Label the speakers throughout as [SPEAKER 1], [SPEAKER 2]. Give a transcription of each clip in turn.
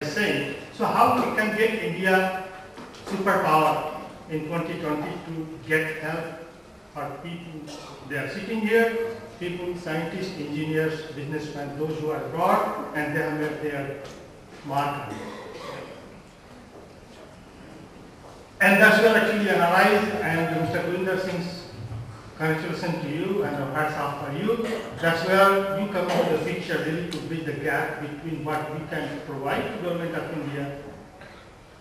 [SPEAKER 1] saying. So how we can get India superpower in 2020 to get help for people? They are sitting here, people, scientists, engineers, businessmen, those who are abroad, and they have made their mark. And that's where actually NRI and Mr. Kulinder Singh's congratulations to you and our hats off for you. That's where you come into the picture really to bridge the gap between what we can provide to government of India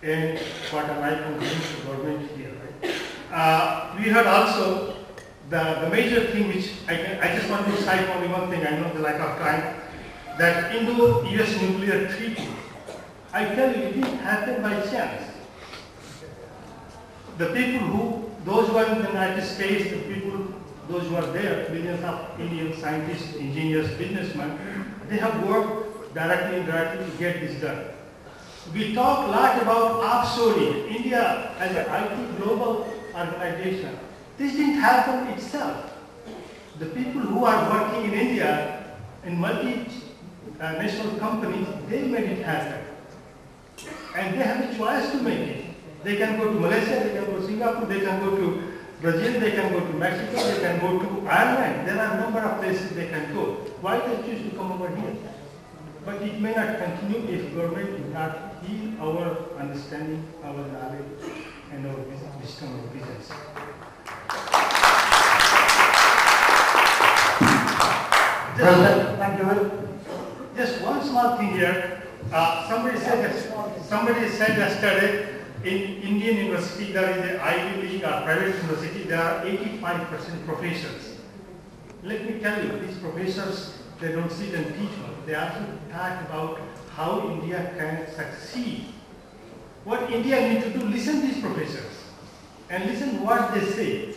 [SPEAKER 1] and what NRI can bring to government here. Right? We heard also the major thing which I just want to cite only one thing, I know the lack of time, that Indo-US nuclear treaty, I tell you, it didn't happen by chance. The people those who are in the United States, the people, those who are there, millions of Indian scientists, engineers, businessmen, they have worked directly and indirectly to get this done. We talk a lot about offshoring. India as an IT global organization. This didn't happen itself. The people who are working in India, in multinational companies, they made it happen. And they have a choice to make it. They can go to Malaysia, they can go to Singapore, they can go to Brazil, they can go to Mexico, they can go to Ireland. There are a number of places they can go. Why they choose to come over here? But it may not continue if government does not heal our understanding, our knowledge, and our wisdom of business. Just one small thing here. Somebody said yesterday, in Indian university, there is an Ivy League or private university, there are 85% professors. Let me tell you, these professors, they don't sit and teach one. They also talk about how India can succeed. What India needs to do, listen to these professors and listen what they say.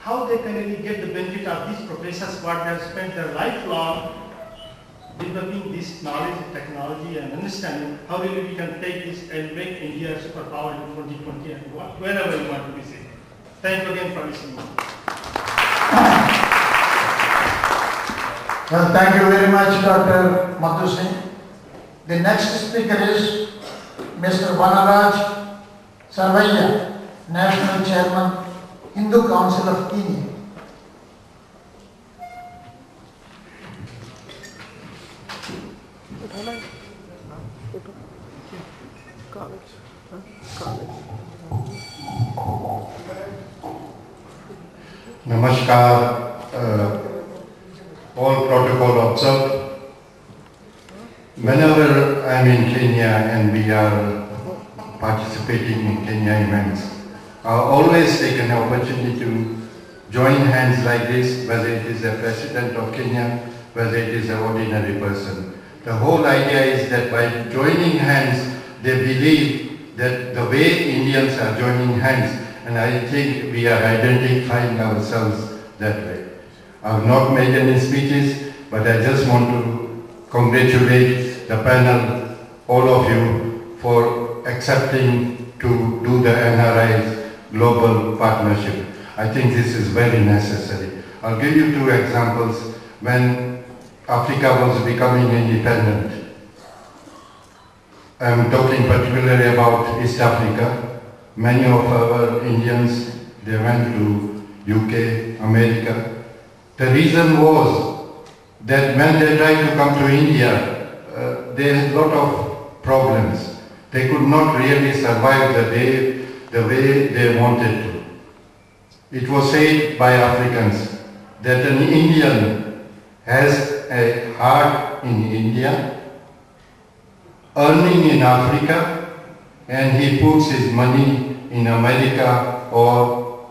[SPEAKER 1] How they can really get the benefit of these professors, what they have spent their lifelong developing this knowledge, technology, and understanding, how really we can take this and make India a superpower in 2020 and wherever we want to be seen. Thank you again for listening.
[SPEAKER 2] Well, thank you very much, Dr. Madhu Singh. The next speaker is Mr. Vanaraj Sarvaiya, National Chairman, Hindu Council of Kenya.
[SPEAKER 3] Namaskar, all protocol observed. Whenever I am in Kenya and we are participating in Kenya events, I always take an opportunity to join hands like this, whether it is a president of Kenya, whether it is an ordinary person. The whole idea is that by joining hands, they believe that the way Indians are joining hands, and I think we are identifying ourselves that way. I have not made any speeches, but I just want to congratulate the panel, all of you, for accepting to do the NRI's global partnership. I think this is very necessary. I'll give you two examples. When Africa was becoming independent, I'm talking particularly about East Africa. Many of our Indians, they went to UK, America. The reason was that when they tried to come to India, they had a lot of problems. They could not really survive the way they wanted to. It was said by Africans that an Indian has a heart in India, earning in Africa, and he puts his money in America or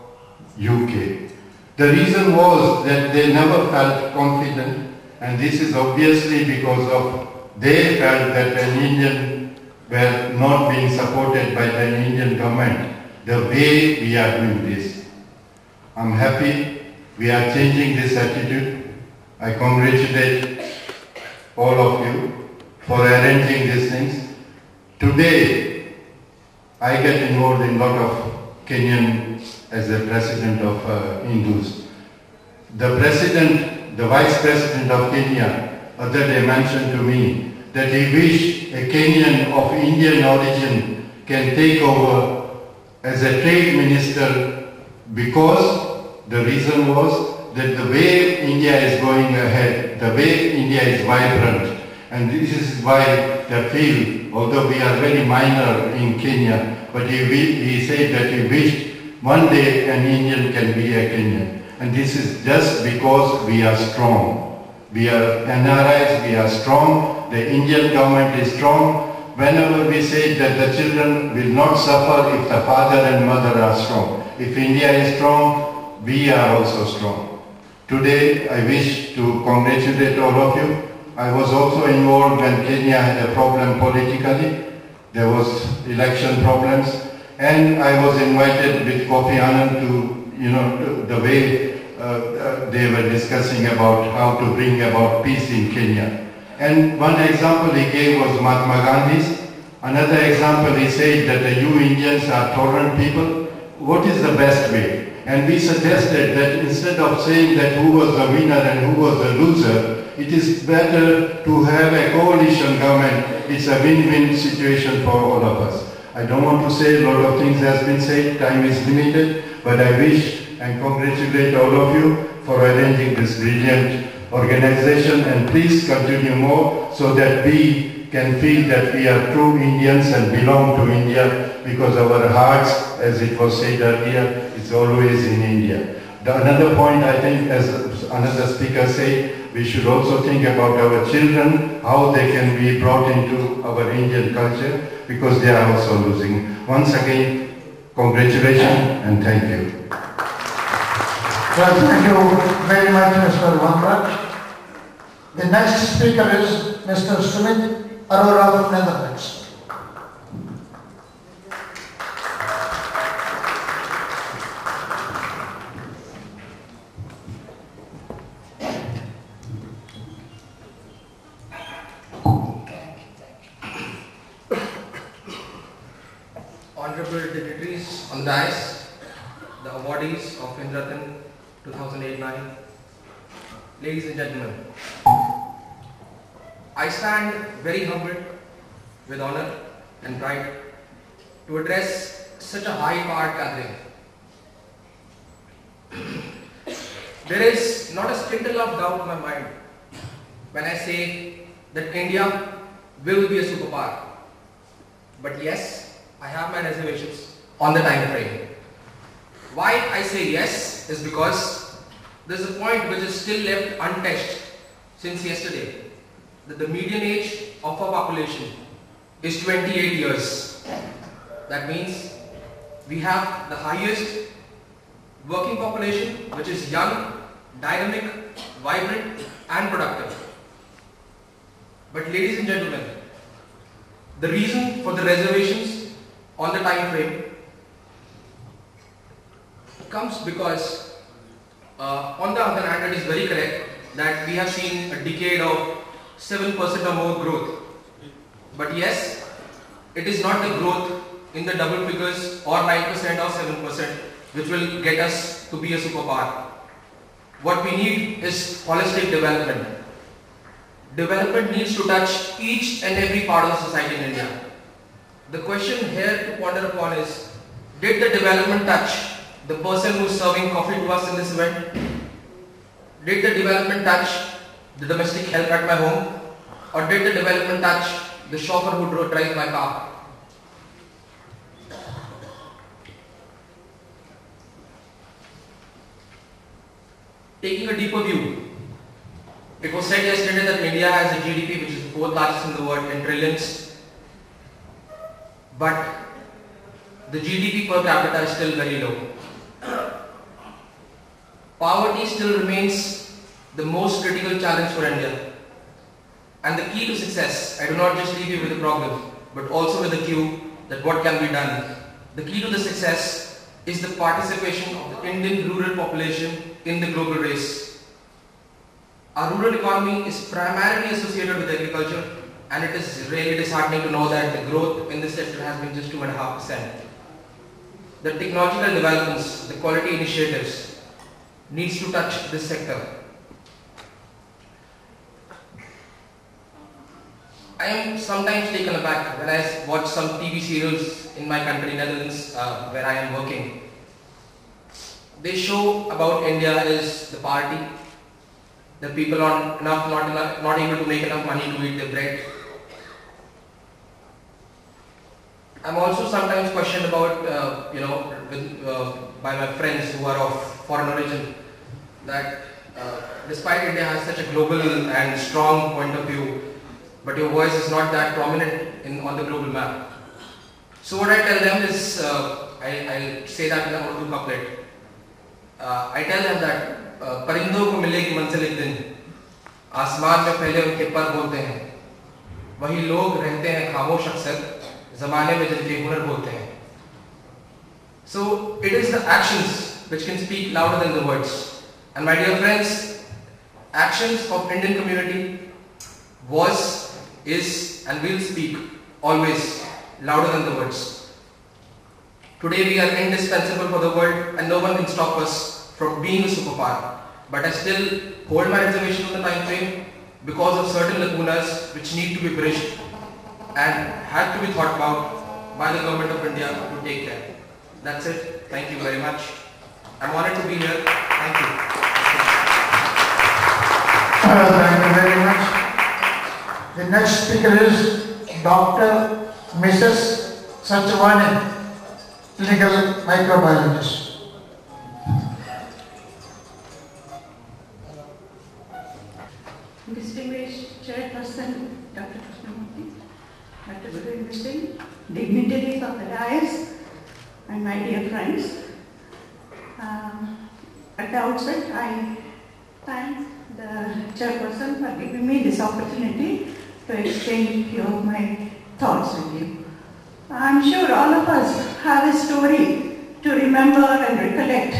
[SPEAKER 3] UK. The reason was that they never felt confident, and this is obviously because of they felt that an Indian were not being supported by the Indian government the way we are doing this. I'm happy we are changing this attitude. I congratulate all of you for arranging these things. Today, I get involved in a lot of Kenyan as a president of Hindus. The vice president of Kenya, other day mentioned to me that he wished a Kenyan of Indian origin can take over as a trade minister, because the reason was that the way India is going ahead, the way India is vibrant, and this is why the field, although we are very minor in Kenya, but he said that he wished one day an Indian can be a Kenyan. And this is just because we are strong. We are NRIs, we are strong, the Indian government is strong. Whenever we say that the children will not suffer if the father and mother are strong. If India is strong, we are also strong. Today, I wish to congratulate all of you. I was also involved when Kenya had a problem politically. There was election problems, and I was invited with Kofi Annan to, the way they were discussing about how to bring about peace in Kenya. And one example he gave was Mahatma Gandhi's. Another example he said that you Indians are tolerant people. What is the best way? And we suggested that instead of saying that who was the winner and who was the loser, it is better to have a coalition government. It's a win-win situation for all of us. I don't want to say, a lot of things has been said, time is limited, but I wish and congratulate all of you for arranging this brilliant organization, and please continue more so that we can feel that we are true Indians and belong to India, because our hearts, as it was said earlier, is always in India. Another point, I think, as another speaker said, we should also think about our children, how they can be brought into our Indian culture, because they are also losing. Once again, congratulations and thank you.
[SPEAKER 2] Well, thank you very much, Mr. Vanraj. The next speaker is Mr. Sumit Arora from Netherlands.
[SPEAKER 4] Honorable dignitaries on the dais, the awardees of Indratan 2008-9, ladies and gentlemen, I stand very humbled with honor and pride to address such a high-powered gathering. There is not a scintilla of doubt in my mind when I say that India will be a superpower. But yes, I have my reservations on the time frame. Why I say yes is because there is a point which is still left untouched since yesterday, that the median age of our population is 28 years. That means we have the highest working population, which is young, dynamic, vibrant and productive. But ladies and gentlemen, the reason for the reservations on the time frame comes because on the other hand, it is very correct that we have seen a decade of 7% or more growth. But yes, it is not the growth in the double figures or 9% or 7% which will get us to be a superpower. What we need is holistic development. Development needs to touch each and every part of the society in India. The question here to ponder upon is, did the development touch the person who is serving coffee to us in this event? Did the development touch the domestic help at my home? Or did the development touch the chauffeur who drives my car? Taking a deeper view, it was said yesterday that India has a GDP which is the fourth largest in the world in trillions, but the GDP per capita is still very low. Poverty still remains the most critical challenge for India. And the key to success, I do not just leave you with a problem, but also with a cue that what can be done. The key to the success is the participation of the Indian rural population in the global race. Our rural economy is primarily associated with agriculture, and it is really disheartening to know that the growth in this sector has been just 2.5%. The technological developments, the quality initiatives needs to touch this sector. I am sometimes taken aback when I watch some TV serials in my country, Netherlands, where I am working. They show about India is the party. The people are not able to make enough money to eat their bread. I'm also sometimes questioned about, by my friends who are of foreign origin, that despite India has such a global and strong point of view, but your voice is not that prominent on the global map. So what I tell them is, I'll say that in a Urdu couplet. I tell them that परिंदों को मिलेगी मंजिल एक दिन, आसमान में पहले उनके पर बोलते हैं, वही लोग रहते हैं खामोश अक्सर, ज़माने में जिनके हुनर बोलते हैं. So it is the actions which can speak louder than the words. And my dear friends, actions of Indian community was, is and will speak always louder than the words. Today we are indispensable for the world and no one can stop us from being a superpower. But I still hold my reservation on the time frame because of certain lacunas which need to be bridged and have to be thought about by the government of India to take care. That's it. Thank you very much. I'm honored to be here. Thank you.
[SPEAKER 2] Thank you very much. The next speaker is Dr. Mrs. Sachwani, clinical microbiologist.
[SPEAKER 5] Distinguished Chairperson Dr. Krishnamurthy, Dr. Guru Singh, dignitaries of the dais, and my dear friends. At the outset, I thank the Chairperson for giving me this opportunity to exchange a few of my thoughts with you. I'm sure all of us have a story to remember and recollect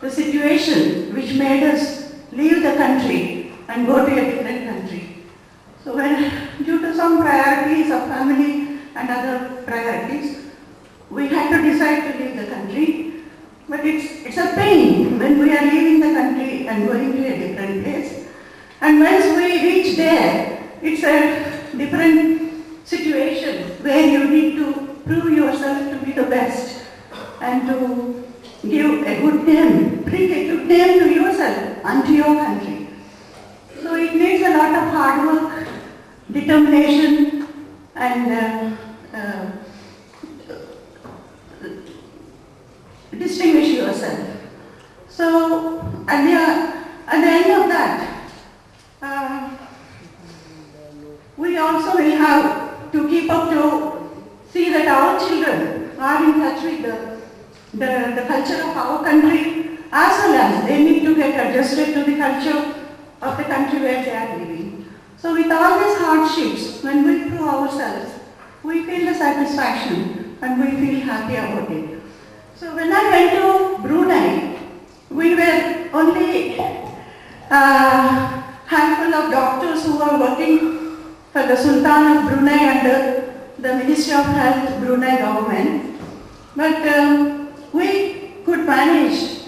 [SPEAKER 5] the situation which made us leave the country and go to a different country. So when, due to some priorities of family and other priorities, we had to decide to leave the country. But it's a pain when we are leaving the country and going to a different place. And once we reach there, it's a different situation where you need to prove yourself to be the best and to give a good name, bring a good name to yourself and to your country. So it needs a lot of hard work, determination, and distinguish yourself. So at the end of that, we also will have to keep up to see that our children are in touch with the culture of our country, as well as they need to get adjusted to the culture of the country where they are living. So with all these hardships, when we prove ourselves, we feel the satisfaction and we feel happy about it. So when I went to Brunei, we were only a handful of doctors who were working for the Sultan of Brunei under the Ministry of Health Brunei government. But we could manage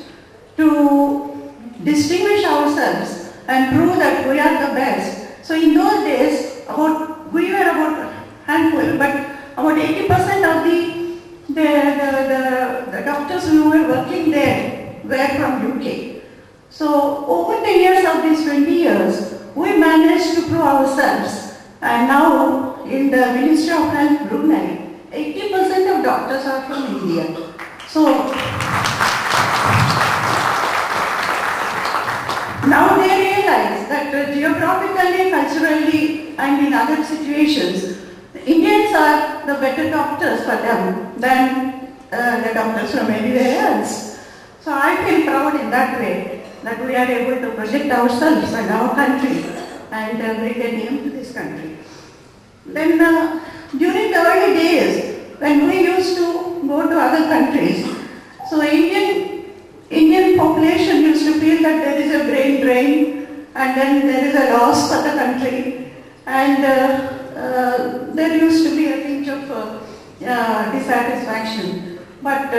[SPEAKER 5] to distinguish ourselves and prove that we are the best. So in those days, we were about a handful, but about 80% of the doctors who were working there were from UK. So over the years of these 20 years, we managed to prove ourselves. And now in the Ministry of Health Brunei, 80% of doctors are from India. So now they realize that geographically, culturally, and in other situations, Indians are the better doctors for them than the doctors from anywhere else. So I feel proud in that way that we are able to project ourselves and our country and bring a name to this country. Then during the early days, when we used to go to other countries, so Indian population used to feel that there is a brain drain and then there is a loss for the country, and there used to be a pinch of dissatisfaction. But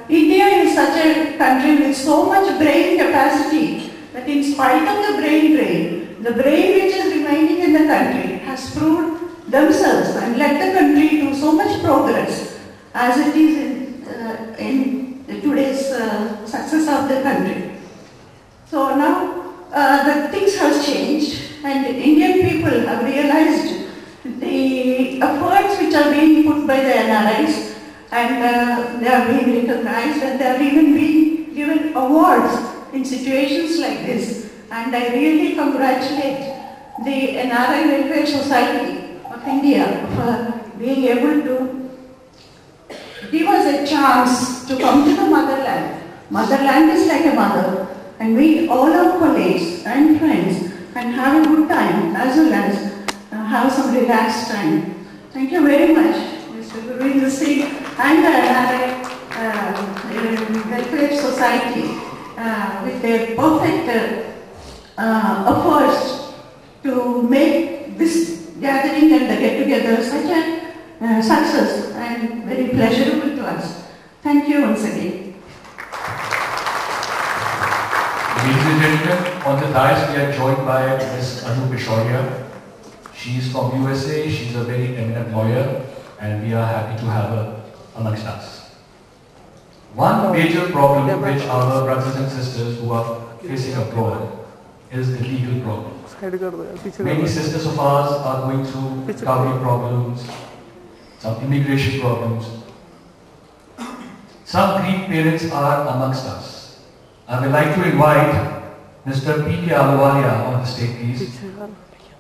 [SPEAKER 5] India is such a country with so much brain capacity that in spite of the brain drain, the brain which is remaining in the country has proved themselves and led the country to so much progress as it is in today's success of the country. So now the things have changed and Indian people have realized the efforts which are being put by the NRIs and they are being recognized and they are even being given awards in situations like this. And I really congratulate the NRI Welfare Society of India for being able to give us a chance to come to the motherland. Motherland is like a mother and meet all our colleagues and friends and have a good time as well as have some relaxed time. Thank you very much, Mr. Gurvinder Singh and the NRI Welfare Society with their perfect efforts to make this gathering and the get-together such a success and very pleasurable to us. Thank you once again.
[SPEAKER 6] Ladies and gentlemen, on the dais we are joined by Ms. Anu Pishoria. She is from USA, she is a very eminent lawyer and we are happy to have her amongst us. One major problem which our brothers and sisters who are facing abroad is the legal problem. Many sisters of ours are going through recovery problems, some immigration problems. Some Greek parents are amongst us. I would like to invite Mr. P.K. Ahluwalia on the stage, please.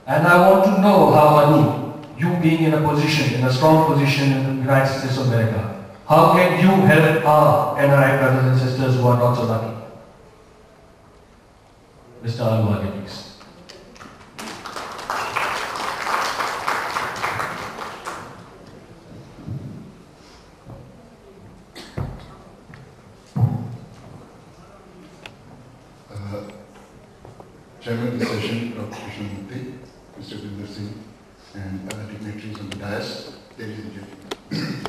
[SPEAKER 6] And I want to know how, Anu, you being in a position, in a strong position in the United States of America, how can you help our NRI brothers and sisters who are not so lucky? Mr. Ahluwalia, please.
[SPEAKER 3] Chairman of the session, Dr. Krishnamurthy, Mr. Gurvinder Singh, and other dignitaries on the dais, ladies and gentlemen.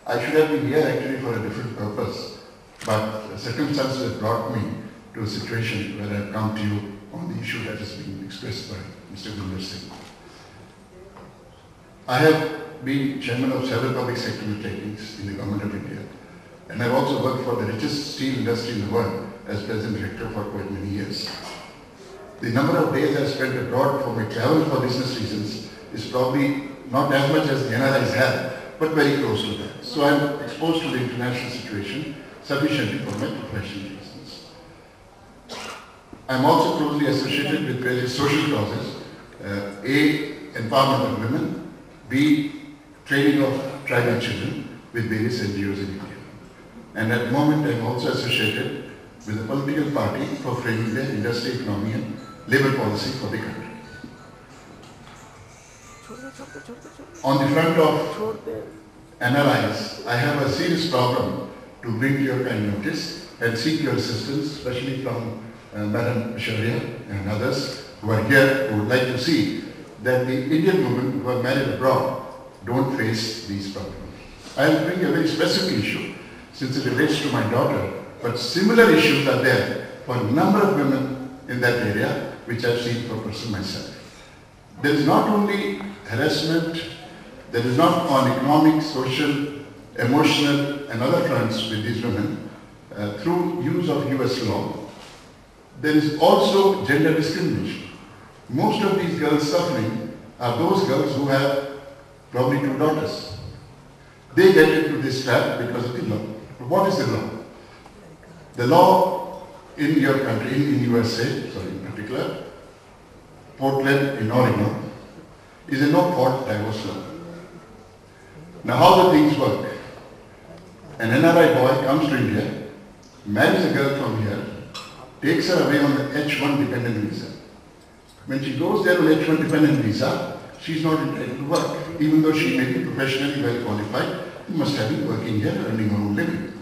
[SPEAKER 3] I should have been here actually for a different purpose, but circumstances have brought me to a situation where I have come to you on the issue that is being expressed by Mr. Gurvinder Singh. I have been chairman of several public sector undertakings in the Government of India, and I have also worked for the richest steel industry in the world as President Director for quite many years. The number of days I spent abroad for my travel for business reasons is probably not as much as the NRIs have, but very close to that. So I am exposed to the international situation sufficiently for my professional reasons. I am also closely associated with various social causes, A, empowerment of women, B, training of tribal children with various NGOs in India. And at the moment I am also associated with a political party for framing the industry, economy and labour policy for the country. On the front of NRIs, I have a serious problem to bring to your kind notice and seek your assistance, especially from Madam Pishoria and others who are here who would like to see that the Indian women who are married abroad don't face these problems. I will bring a very specific issue since it relates to my daughter, but similar issues are there for a number of women in that area which I have seen for personal myself. There is not only harassment, there is not on economic, social, emotional and other fronts with these women through use of US law. There is also gender discrimination. Most of these girls suffering are those girls who have probably 2 daughters. They get into this trap because of the law. What is the law? The law in your country, in USA, in particular, Portland in Oregon, is a no-fault divorce law. Now how the things work? An NRI boy comes to India, marries a girl from here, takes her away on the H1 dependent visa. When she goes there on H1 dependent visa, she is not entitled to work, even though she may be professionally well qualified, she must have been working here, earning her own living.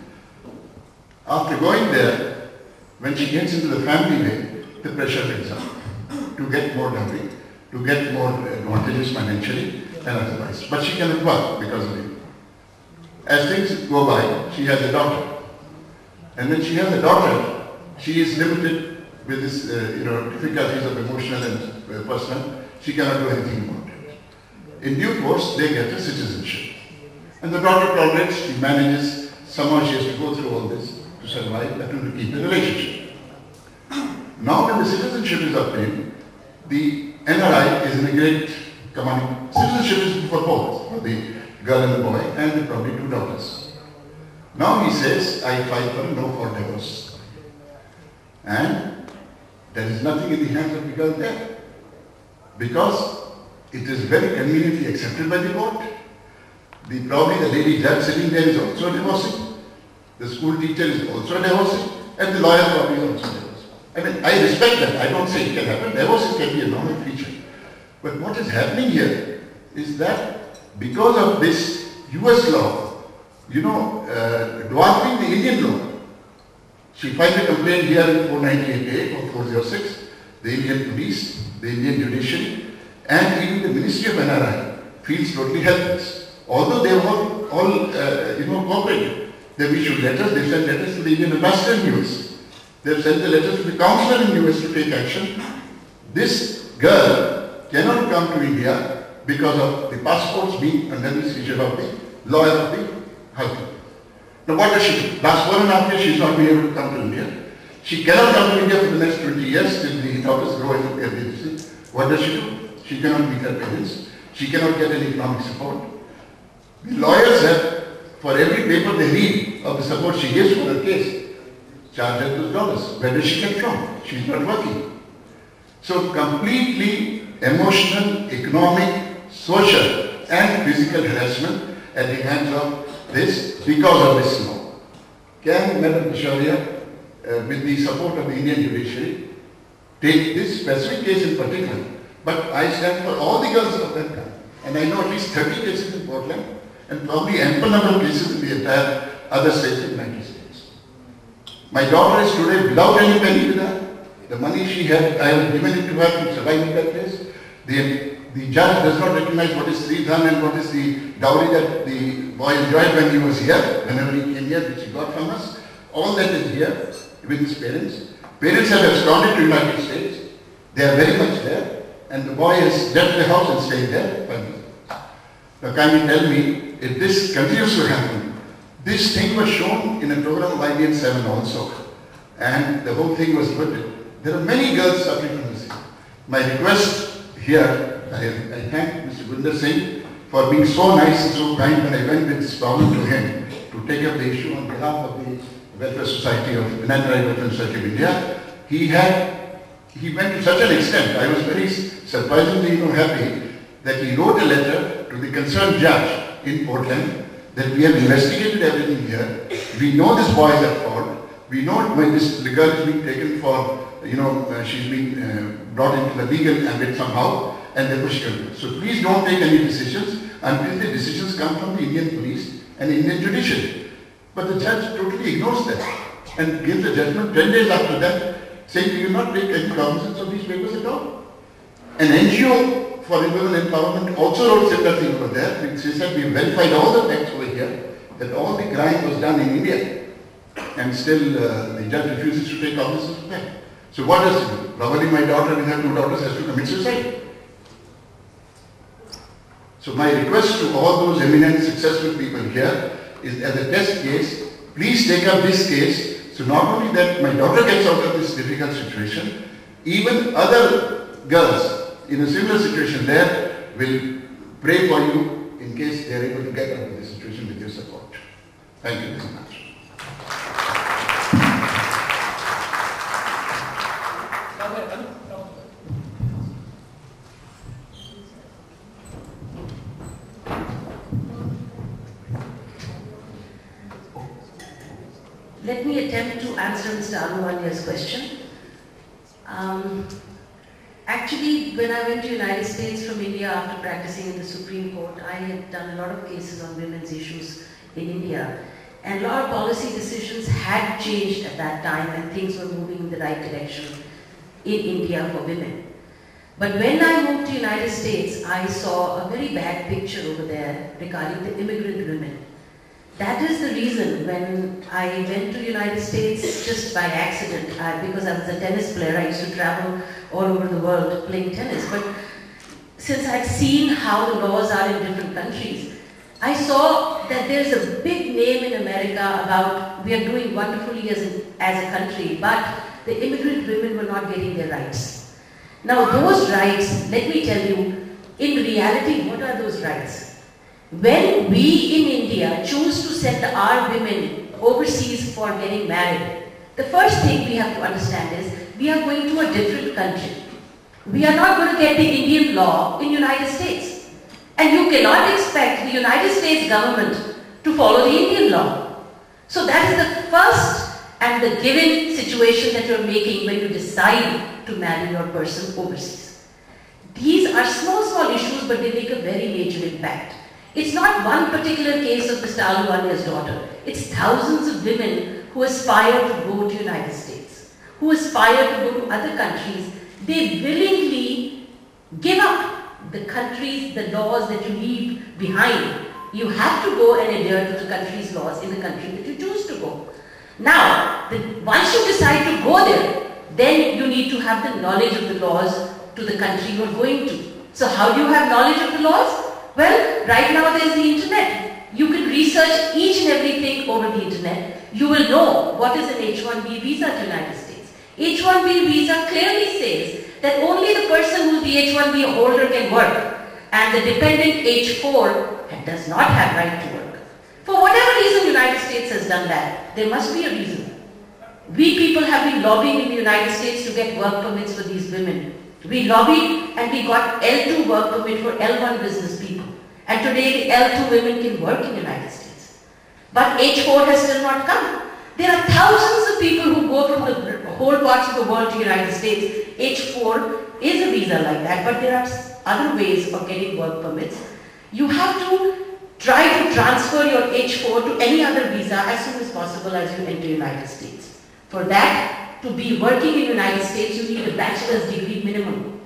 [SPEAKER 3] After going there, when she gets into the family way, the pressure builds up to get more dowry, to get more advantages financially and otherwise. But she cannot work because of it. As things go by, she has a daughter. And when she has a daughter, she is limited with this difficulties of emotional and personal. She cannot do anything about it.
[SPEAKER 7] in due course they get a citizenship. And the daughter tolerates, she manages, somehow she has to go through all this to survive and to keep the relationship. Now when the citizenship is obtained, the NRI is in a great commanding. Citizenship is for both, for the girl and the boy, and probably 2 daughters. Now he says, I file for no for divorce. And there is nothing in the hands of the girl there. Because it is very conveniently accepted by the court. Probably the lady judge sitting there is also divorcing. The school teacher is also divorcing. And the lawyer probably is also divorcing. I mean, I respect that. I don't say it can happen. Divorce can be a normal feature. But what is happening here is that because of this US law, dwarfing the Indian law, she filed a complaint here in 498A or 406, the Indian police, the Indian judiciary, and even the Ministry of NRI feels totally helpless. Although they have all cooperated. They issued letters, they sent letters to the Indian ambassador in US. They have sent the letters to the consular in US to take action. This girl cannot come to India because of the passports being under the seizure of the lawyer of the husband. Now what does she do? Last 1.5 years she is not been able to come to India. She cannot come to India for the next 20 years till the daughters grow into everything. What does she do? She cannot meet her parents. She cannot get any economic support. The lawyers have, for every paper they read of the support she gives for her case, charge her $2. Where does she get from? She is not working. So completely emotional, economic, social and physical harassment at the hands of this because of this law. Can Madam Pishoria, with the support of the Indian judiciary, take this specific case in particular? But I stand for all the girls of that kind. And I know at least 30 cases in Portland and probably ample number of cases in the entire other states in 90 states. My daughter is today without any penny with her. The money she had, I have given it to her to survive in that case. The judge does not recognize what is Sridhan and what is the dowry that the boy enjoyed when he was here, whenever he came here, which he got from us. All that is here with his parents. Parents have absconded to the United States. They are very much there. And the boy has left the house and stayed there. Now can you tell me, if this continues to happen, this thing was shown in a program of IBN 7 also. And the whole thing was put. There are many girls suffering from this. My request here, I thank Mr. Gurinder Singh for being so nice and so kind when I went with this problem to him to take up the issue on behalf of the Welfare Society of the NRI Welfare Society of India. He went to such an extent, I was very surprisingly happy that he wrote a letter to the concerned judge in Portland that we have investigated everything here. We know this boy is at fault. We know when the girl is being taken for, she's been brought into the legal ambit somehow, and therefore she can do it. So please don't take any decisions until the decisions come from the Indian police and the Indian judiciary. But the judge totally ignores that and gives a judgment 10 days after that, saying we will not take any cognizance of these papers at all. An NGO for women empowerment also wrote similar thing over there, which said we verified all the facts over here, that all the crime was done in India, and still the judge refuses to take cognizance of that. So what does he do? Probably my daughter with her 2 daughters has to commit suicide. So my request to all those eminent, successful people here is, as a test case, please take up this case. So not only that my daughter gets out of this difficult situation, even other girls in a similar situation there will pray for you in case they are able to get out of this situation with your support. Thank you very much.
[SPEAKER 8] Let me attempt to answer Mr. Anumanya's question. Actually, when I went to the United States from India after practicing in the Supreme Court, I had done a lot of cases on women's issues in India. And a lot of policy decisions had changed at that time and things were moving in the right direction in India for women. But when I moved to the United States, I saw a very bad picture over there regarding the immigrant women. That is the reason when I went to the United States just by accident, because I was a tennis player, I used to travel all over the world playing tennis. But since I'd seen how the laws are in different countries, I saw that there's a big name in America about we are doing wonderfully as a country, but the immigrant women were not getting their rights. Now those rights, let me tell you, in reality, what are those rights? When we in India choose to send our women overseas for getting married, the first thing we have to understand is we are going to a different country. We are not going to get the Indian law in the United States. And you cannot expect the United States government to follow the Indian law. So that is the first and the given situation that you're making when you decide to marry your person overseas. These are small issues, but they make a very major impact. It's not one particular case of Mr. Ahluwalia's daughter. It's thousands of women who aspire to go to the United States, who aspire to go to other countries. They willingly give up the countries, the laws that you leave behind. You have to go and adhere to the country's laws in the country that you choose to go. Now, once you decide to go there, then you need to have the knowledge of the laws to the country you are going to. So how do you have knowledge of the laws? Well, right now there is the internet. You can research each and everything over the internet. You will know what is an H-1B visa to the United States. H-1B visa clearly says that only the person who is the H-1B holder can work, and the dependent H-4 does not have right to work. For whatever reason the United States has done that, there must be a reason. We people have been lobbying in the United States to get work permits for these women. We lobbied and we got L2 work permit for L1 business people. And today the L2 women can work in the United States. But H4 has still not come. There are thousands of people who go from the whole parts of the world to the United States. H4 is a visa like that, but there are other ways of getting work permits. You have to try to transfer your H4 to any other visa as soon as possible as you enter the United States. For that, to be working in the United States, you need a bachelor's degree minimum,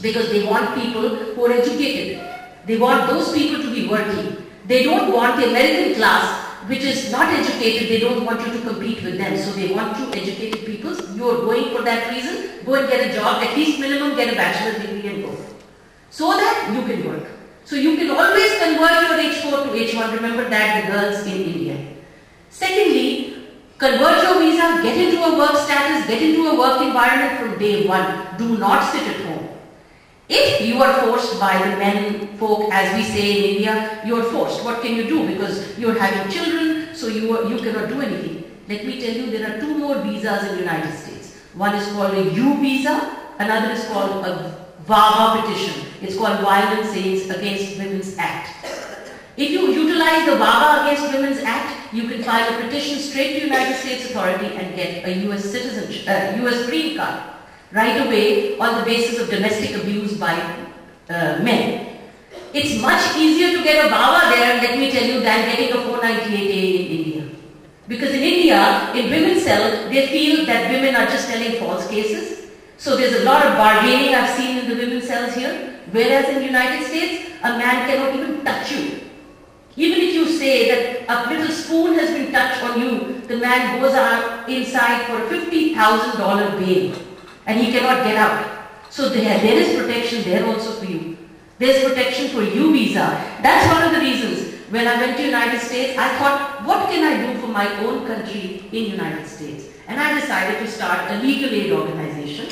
[SPEAKER 8] because they want people who are educated. They want those people to be working. They don't want the American class which is not educated. They don't want you to compete with them. So they want you educated people. You are going for that reason. Go and get a job, at least minimum get a bachelor's degree and go. So that you can work. So you can always convert your H4 to H1. Remember that, the girls in India. Secondly, convert your visa, get into a work status, get into a work environment from day one. Do not sit at home. If you are forced by the men folk, as we say in India, you are forced. What can you do? Because you are having children, so you cannot do anything. Let me tell you, there are two more visas in the United States. One is called a U visa, another is called a VAWA petition. It's called Violence Against Women's Act. If you utilize the VAWA Against Women's Act, you can file a petition straight to the United States Authority and get a US citizenship, US green card right away on the basis of domestic abuse by men. It's much easier to get a VAWA there, let me tell you, than getting a 498A in India. Because in India, in women's cell, they feel that women are just telling false cases. So there's a lot of bargaining I've seen in the women's cells here. Whereas in the United States, a man cannot even touch you. Even if you say that a little spoon has been touched on you, the man goes out inside for a $50,000 bail. And he cannot get out. So there is protection there also for you. There's protection for U visa. That's one of the reasons. When I went to the United States, I thought, what can I do for my own country in the United States? And I decided to start a legal aid organization,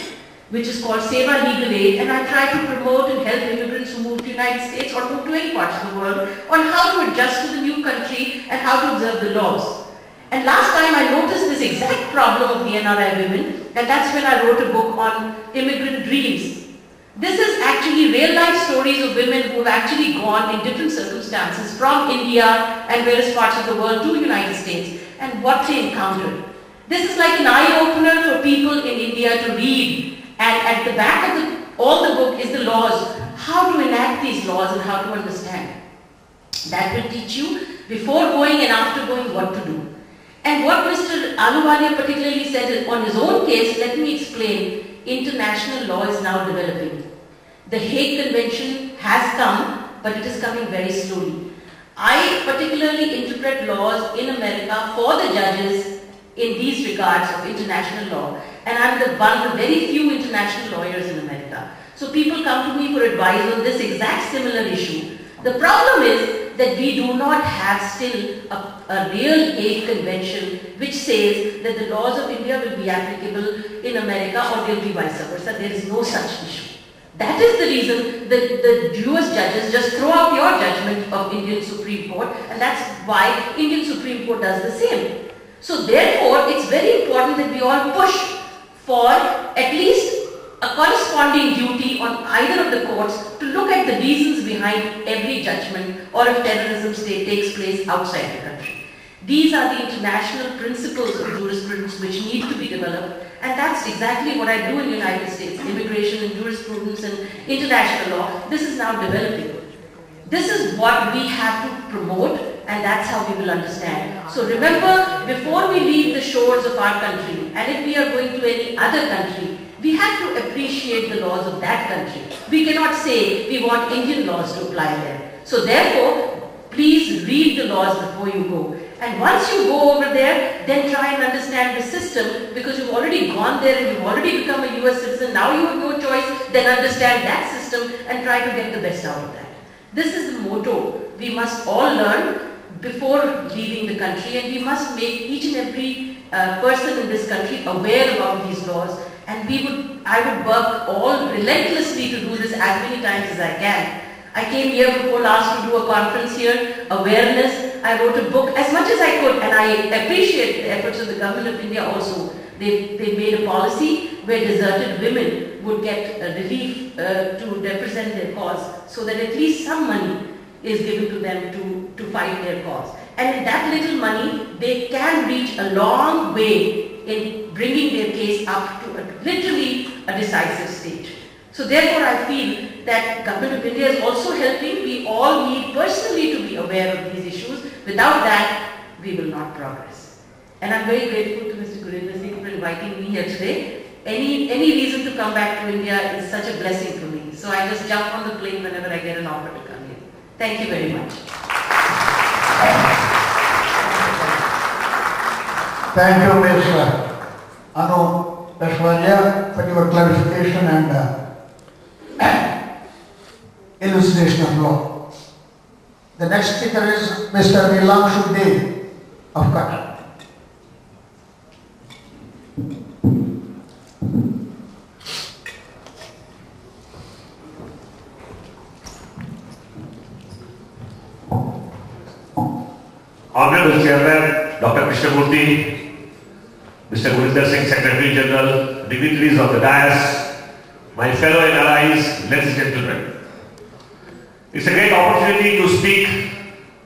[SPEAKER 8] which is called Seva Legal Aid, and I try to promote and help immigrants who move to the United States or move to any parts of the world on how to adjust to the new country and how to observe the laws. And last time I noticed this exact problem of the NRI women, and that's when I wrote a book on immigrant dreams. This is actually real life stories of women who have actually gone in different circumstances from India and various parts of the world to the United States and what they encountered. This is like an eye-opener for people in India to read, and at the back of all the book is the laws, how to enact these laws and how to understand. That will teach you before going and after going what to do. And what Mr. Ahluwalia particularly said on his own case, let me explain, international law is now developing. The Hague Convention has come, but it is coming very slowly. I particularly interpret laws in America for the judges in these regards of international law, and I'm one of the very few international lawyers in America. So people come to me for advice on this exact similar issue. The problem is that we do not have still a real Hague Convention which says that the laws of India will be applicable in America or they will be vice versa. There is no such issue. That is the reason that the US judges just throw out your judgment of Indian Supreme Court, and that's why Indian Supreme Court does the same. So therefore, it's very important that we all push for at least a corresponding duty on either of the courts to look at the reasons behind every judgment or if terrorism takes place outside the country. These are the international principles of jurisprudence which need to be developed, and that's exactly what I do in the United States. Immigration and jurisprudence and international law, this is now developing. This is what we have to promote, and that's how we will understand. So remember, before we leave the shores of our country, and if we are going to any other country, we have to appreciate the laws of that country. We cannot say we want Indian laws to apply there. So therefore, please read the laws before you go. And once you go over there, then try and understand the system, because you've already gone there and you've already become a US citizen. Now you have no choice, then understand that system and try to get the best out of that. This is the motto we must all learn before leaving the country, and we must make each and every person in this country aware about these laws. And I would work all relentlessly to do this as many times as I can. I came here before last to do a conference here, awareness. I wrote a book as much as I could, and I appreciate the efforts of the government of India also. They made a policy where deserted women would get relief to represent their cause, so that at least some money is given to them to fight their cause. And with that little money, they can reach a long way in bringing their case up to literally a decisive stage. So therefore I feel that Government of India is also helping. We all need personally to be aware of these issues. Without that, we will not progress. And I'm very grateful to Mr. Gurinder Singh for inviting me here today. Any reason to come back to India is such a blessing for me. So I just jump on the plane whenever I get an offer to come here. Thank you very much.
[SPEAKER 2] Thank you, Ms. Anu Peshwaria, for your clarification and elucidation of law. The next speaker is Mr. Nilanshu Dev of Qatar.
[SPEAKER 9] Honorable Chairman, Dr. Krishnamurthy, Mr. Gurinder Singh, Secretary General, dignitaries of the dais, my fellow NRIs, ladies and gentlemen. It's a great opportunity to speak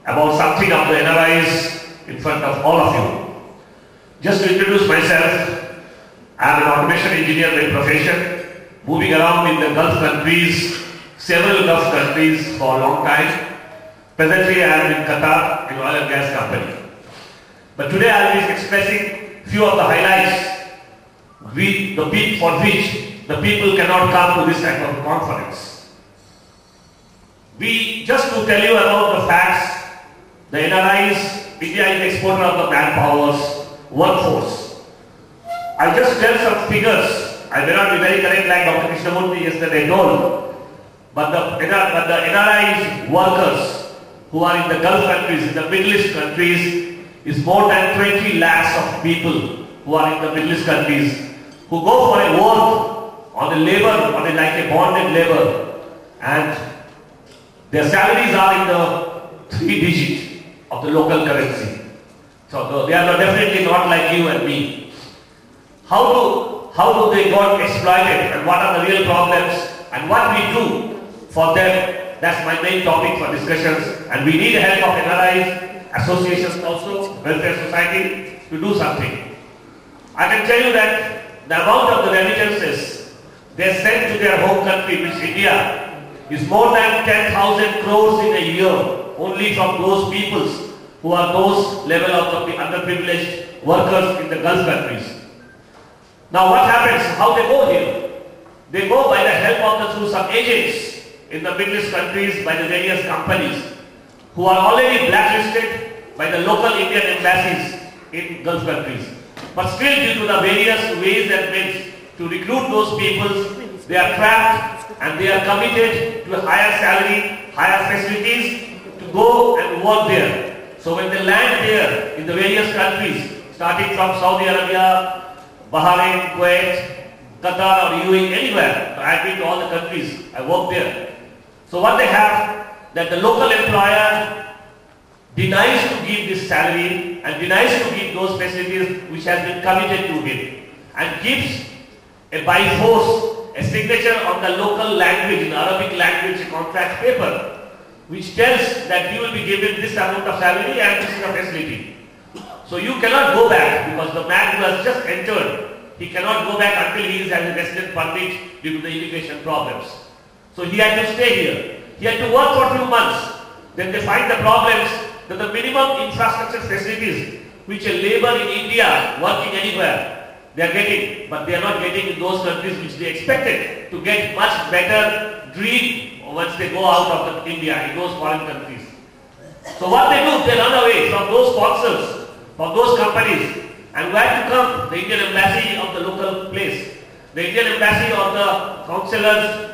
[SPEAKER 9] about something of the NRIs in front of all of you. Just to introduce myself, I am an automation engineer by profession, moving around in the Gulf countries, several Gulf countries for a long time. Presently I am in Qatar, in oil and gas company. But today I will be expressing few of the highlights for which the people cannot come to this type of conference. Just to tell you about the facts, the NRIs, India is the exporter of the manpower's workforce. I just tell some figures. I may not be very correct like Dr. Krishnamurthy yesterday told, but the NRIs workers who are in the Gulf countries, in the Middle East countries, is more than 20 lakhs of people who are in the Middle East countries, who go for a work on a labor, like a bonded labor, and their salaries are in the 3 digits of the local currency. So they are definitely not like you and me. How do they got exploited, and what are the real problems, and what we do for them? That's my main topic for discussions, and we need the help of NRIs, associations also, welfare society, to do something. I can tell you that the amount of the remittances they send to their home country, which is India, is more than 10,000 crores in a year, only from those peoples who are those level of the underprivileged workers in the Gulf countries. Now what happens? How they go here? They go by the help of through some agents in the Middle East countries, by the various companies who are already blacklisted by the local Indian embassies in Gulf countries. But still, due to the various ways and means to recruit those people, they are trapped and they are committed to a higher salary, higher facilities to go and work there. So when they land there in the various countries, starting from Saudi Arabia, Bahrain, Kuwait, Qatar or UAE, anywhere, I've been to all the countries, I work there. So what they have, that the local employer denies to give this salary and denies to give those facilities which has been committed to him, and gives by force a signature on the local language, in Arabic language, a contract paper, which tells that you will be given this amount of salary and this is a facility. So you cannot go back, because the man who has just entered, he cannot go back until he is as a resident permit due to the immigration problems. So he had to stay here. He had to work for a few months. Then they find the problems that the minimum infrastructure facilities which a labor in India working anywhere, they are getting, but they are not getting in those countries which they expected to get much better dream once they go out of India, in those foreign countries. So what they do, they run away from those sponsors, from those companies, and where to come? The Indian embassy of the local place. The Indian embassy of the councillor's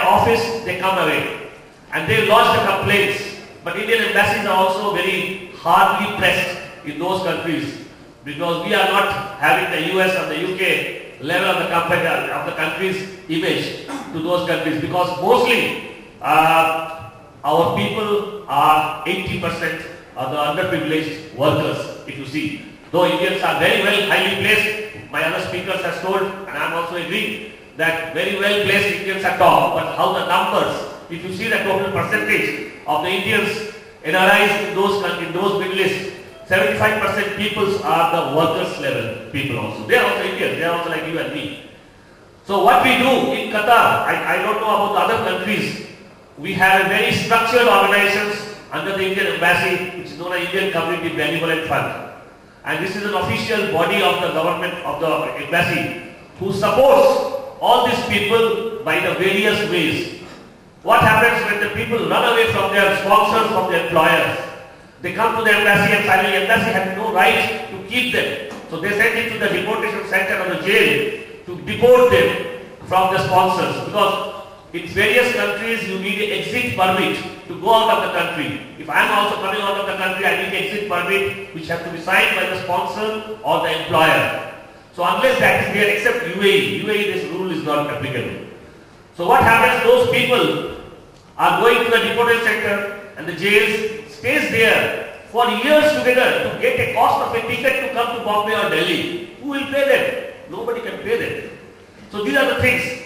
[SPEAKER 9] office, they come away and they lodge the complaints. But Indian embassies are also very hardly pressed in those countries, because we are not having the US or the UK level of the country's image to those countries, because mostly our people are 80% of the underprivileged workers, if you see. Though Indians are very well highly placed, my other speakers have told, and I am also agreeing, that very well placed Indians are top, but how the numbers, if you see the total percentage of the Indians, NRIs in those Middle East, 75% peoples are the workers level people also. They are also Indians, they are also like you and me. So what we do in Qatar, I don't know about the other countries, we have a very structured organizations under the Indian embassy, which is known as Indian Community Benevolent Fund. And this is an official body of the government, of the embassy, who supports all these people by the various ways. What happens when the people run away from their sponsors, from their employers? They come to the embassy and finally the embassy has no right to keep them. So they send it to the deportation center or the jail to deport them from the sponsors. Because in various countries you need an exit permit to go out of the country. If I am also coming out of the country, I need an exit permit which has to be signed by the sponsor or the employer. So unless that is there, except UAE, this rule is not applicable. So what happens, those people are going to the deportation center and the jails, stays there for years together to get a cost of a ticket to come to Bombay or Delhi. Who will pay them? Nobody can pay them. So these are the things.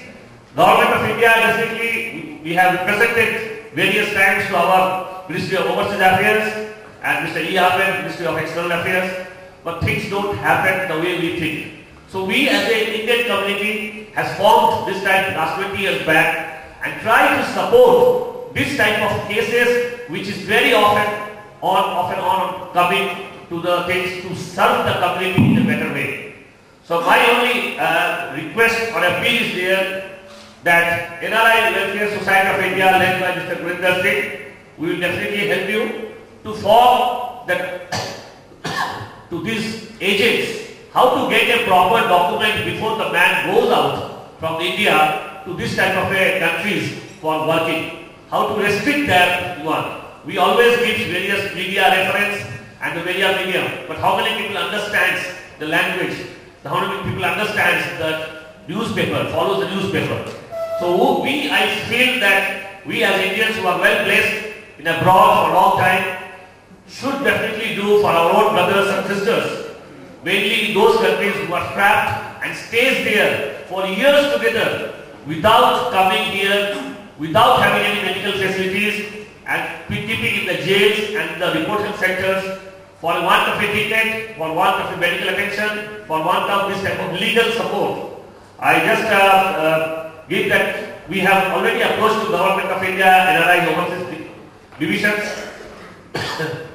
[SPEAKER 9] Government of India, definitely, we have represented various times to our Ministry of Overseas Affairs and Mr. E. Ahmed, Ministry of External Affairs, but things don't happen the way we think. So we as an Indian community has formed this type last 20 years back and try to support this type of cases, which is very often on coming to the things to serve the community in a better way. So my only request or appeal is there that NRI Welfare Society of India, led by Mr. Gurinder Singh, we will definitely help you to form to these agents how to get a proper document before the man goes out from India to this type of countries for working. How to restrict that one. We always give various media reference and the various media, but how many people understands the language? How many people understands the newspaper, follows the newspaper? So I feel that we as Indians who are well placed in abroad for a long time should definitely do for our own brothers and sisters, mainly in those countries who are trapped and stays there for years together without coming here, without having any medical facilities, and keeping in the jails and the deportation centers for want of a ticket, for want of a medical attention, for want of this type of legal support. I just give that we have already approached the Government of India, NRI overseas divisions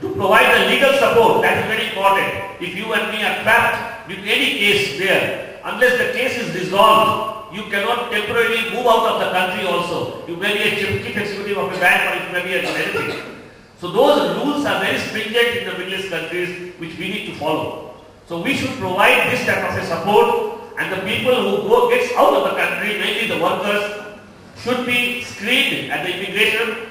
[SPEAKER 9] to provide the legal support. That is very important. If you and me are trapped with any case there, unless the case is resolved, you cannot temporarily move out of the country also. You may be a chief executive of a bank or you may be anything. So those rules are very stringent in the Middle East countries which we need to follow. So we should provide this type of a support, and the people who gets out of the country, mainly the workers, should be screened at the immigration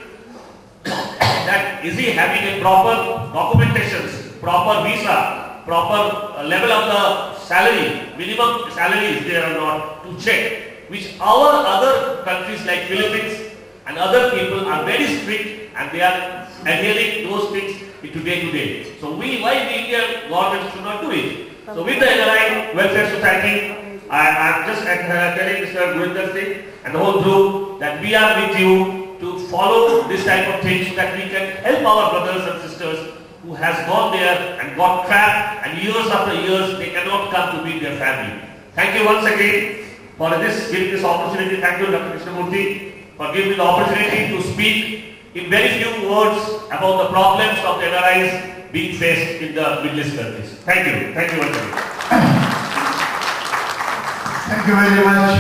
[SPEAKER 9] that is he having a proper documentations, proper visa, proper level of the salary, minimum salary is there or not, to check, which our other countries like Philippines and other people are very strict and they are adhering those things day to day. So why the Indian government should not do it? So with the NRI Welfare Society, I am just telling Mr. Gurinder Singh and the whole group that we are with you to follow this type of things so that we can help our brothers and sisters who has gone there and got trapped and years after years they cannot come to meet their family. Thank you once again for giving this opportunity. Thank you Dr. Krishnamurthy for giving me the opportunity to speak in very few words about the problems of the NRIs being faced in the Middle East countries. Thank you. Thank you once again.
[SPEAKER 2] Thank you very much,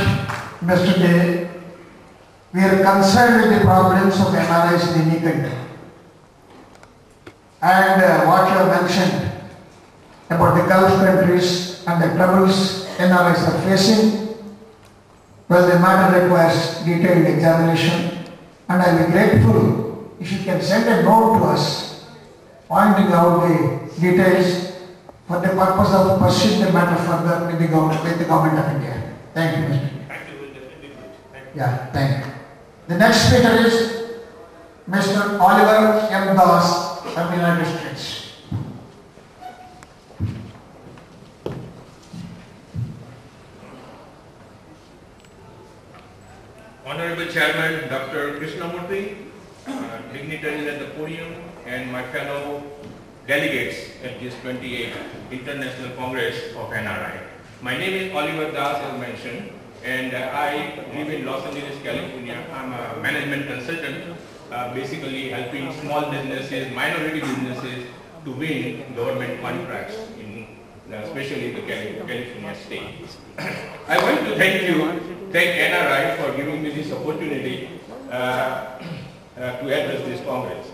[SPEAKER 2] Mr. Day. We are concerned with the problems of NRIs in any country. And what you have mentioned about the Gulf countries and the troubles NRIs are facing, well, the matter requires detailed examination. And I will be grateful if you can send a note to us pointing out the details for the purpose of pursuing the matter further with the government of India. Thank you, Mr.
[SPEAKER 9] Thank you. We'll definitely do it. Thank you.
[SPEAKER 2] Yeah, thank you. The next speaker is Mr. Oliver M. Das from the United States.
[SPEAKER 10] Honorable Chairman Dr. Krishnamurthy, dignitaries at the podium, and my fellow delegates at this 28th International Congress of NRI. My name is Oliver Das, as mentioned, and I live in Los Angeles, California. I'm a management consultant, basically helping small businesses, minority businesses to win government contracts, especially the California state. I want to thank NRI for giving me this opportunity to address this Congress.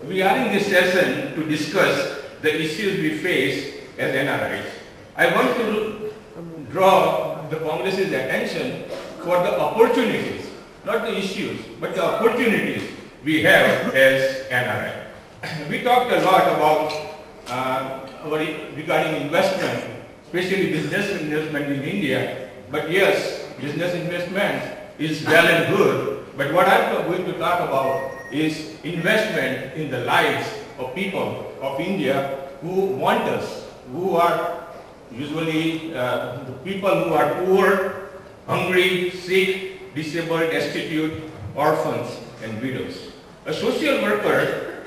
[SPEAKER 10] We are in this session to discuss the issues we face as NRIs. I want to draw the Congress's attention for the opportunities, not the issues, but the opportunities we have as NRI. We talked a lot about regarding investment, especially business investment in India. But yes, business investment is well and good. But what I'm going to talk about is investment in the lives of people of India who want us, who are usually the people who are poor, hungry, sick, disabled, destitute, orphans, and widows. A social worker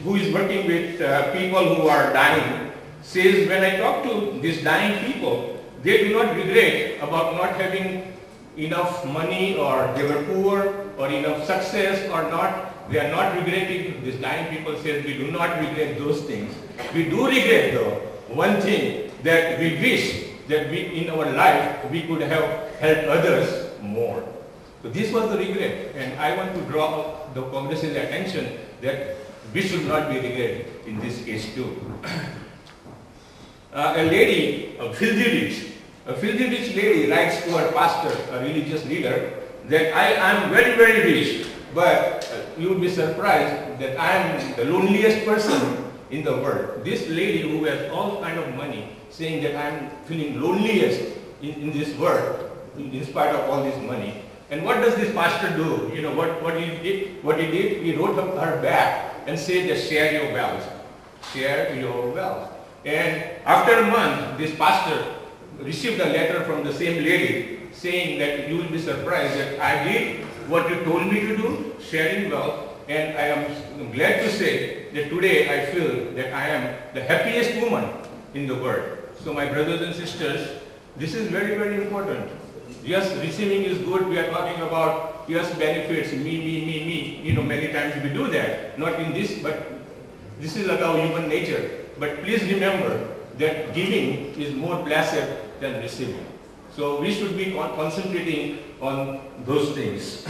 [SPEAKER 10] who is working with people who are dying says, when I talk to these dying people, they do not regret about not having enough money, or they were poor, or enough success or not. They are not regretting. These dying people say we do not regret those things. We do regret though one thing, that we wish that in our life we could have helped others more. So this was the regret, and I want to draw the Congress's attention that we should not be regret in this case too. A lady, a filthy rich lady writes to her pastor, a religious leader, that I am very, very rich, but you would be surprised that I am the loneliest person in the world. This lady who has all kind of money, saying that I am feeling loneliest in this world, in spite of all this money. And what does this pastor do? You know what he did? He wrote her back and said that share your wealth. Share your wealth. And after a month, this pastor received a letter from the same lady saying that you will be surprised that I did what you told me to do, sharing wealth, and I am glad to say that today I feel that I am the happiest woman in the world. So my brothers and sisters, this is very, very important. Yes, receiving is good. We are talking about yes benefits, me. You know, many times we do that. Not in this, but this is like our human nature. But please remember that giving is more blessed than receiving. So we should be concentrating on those things.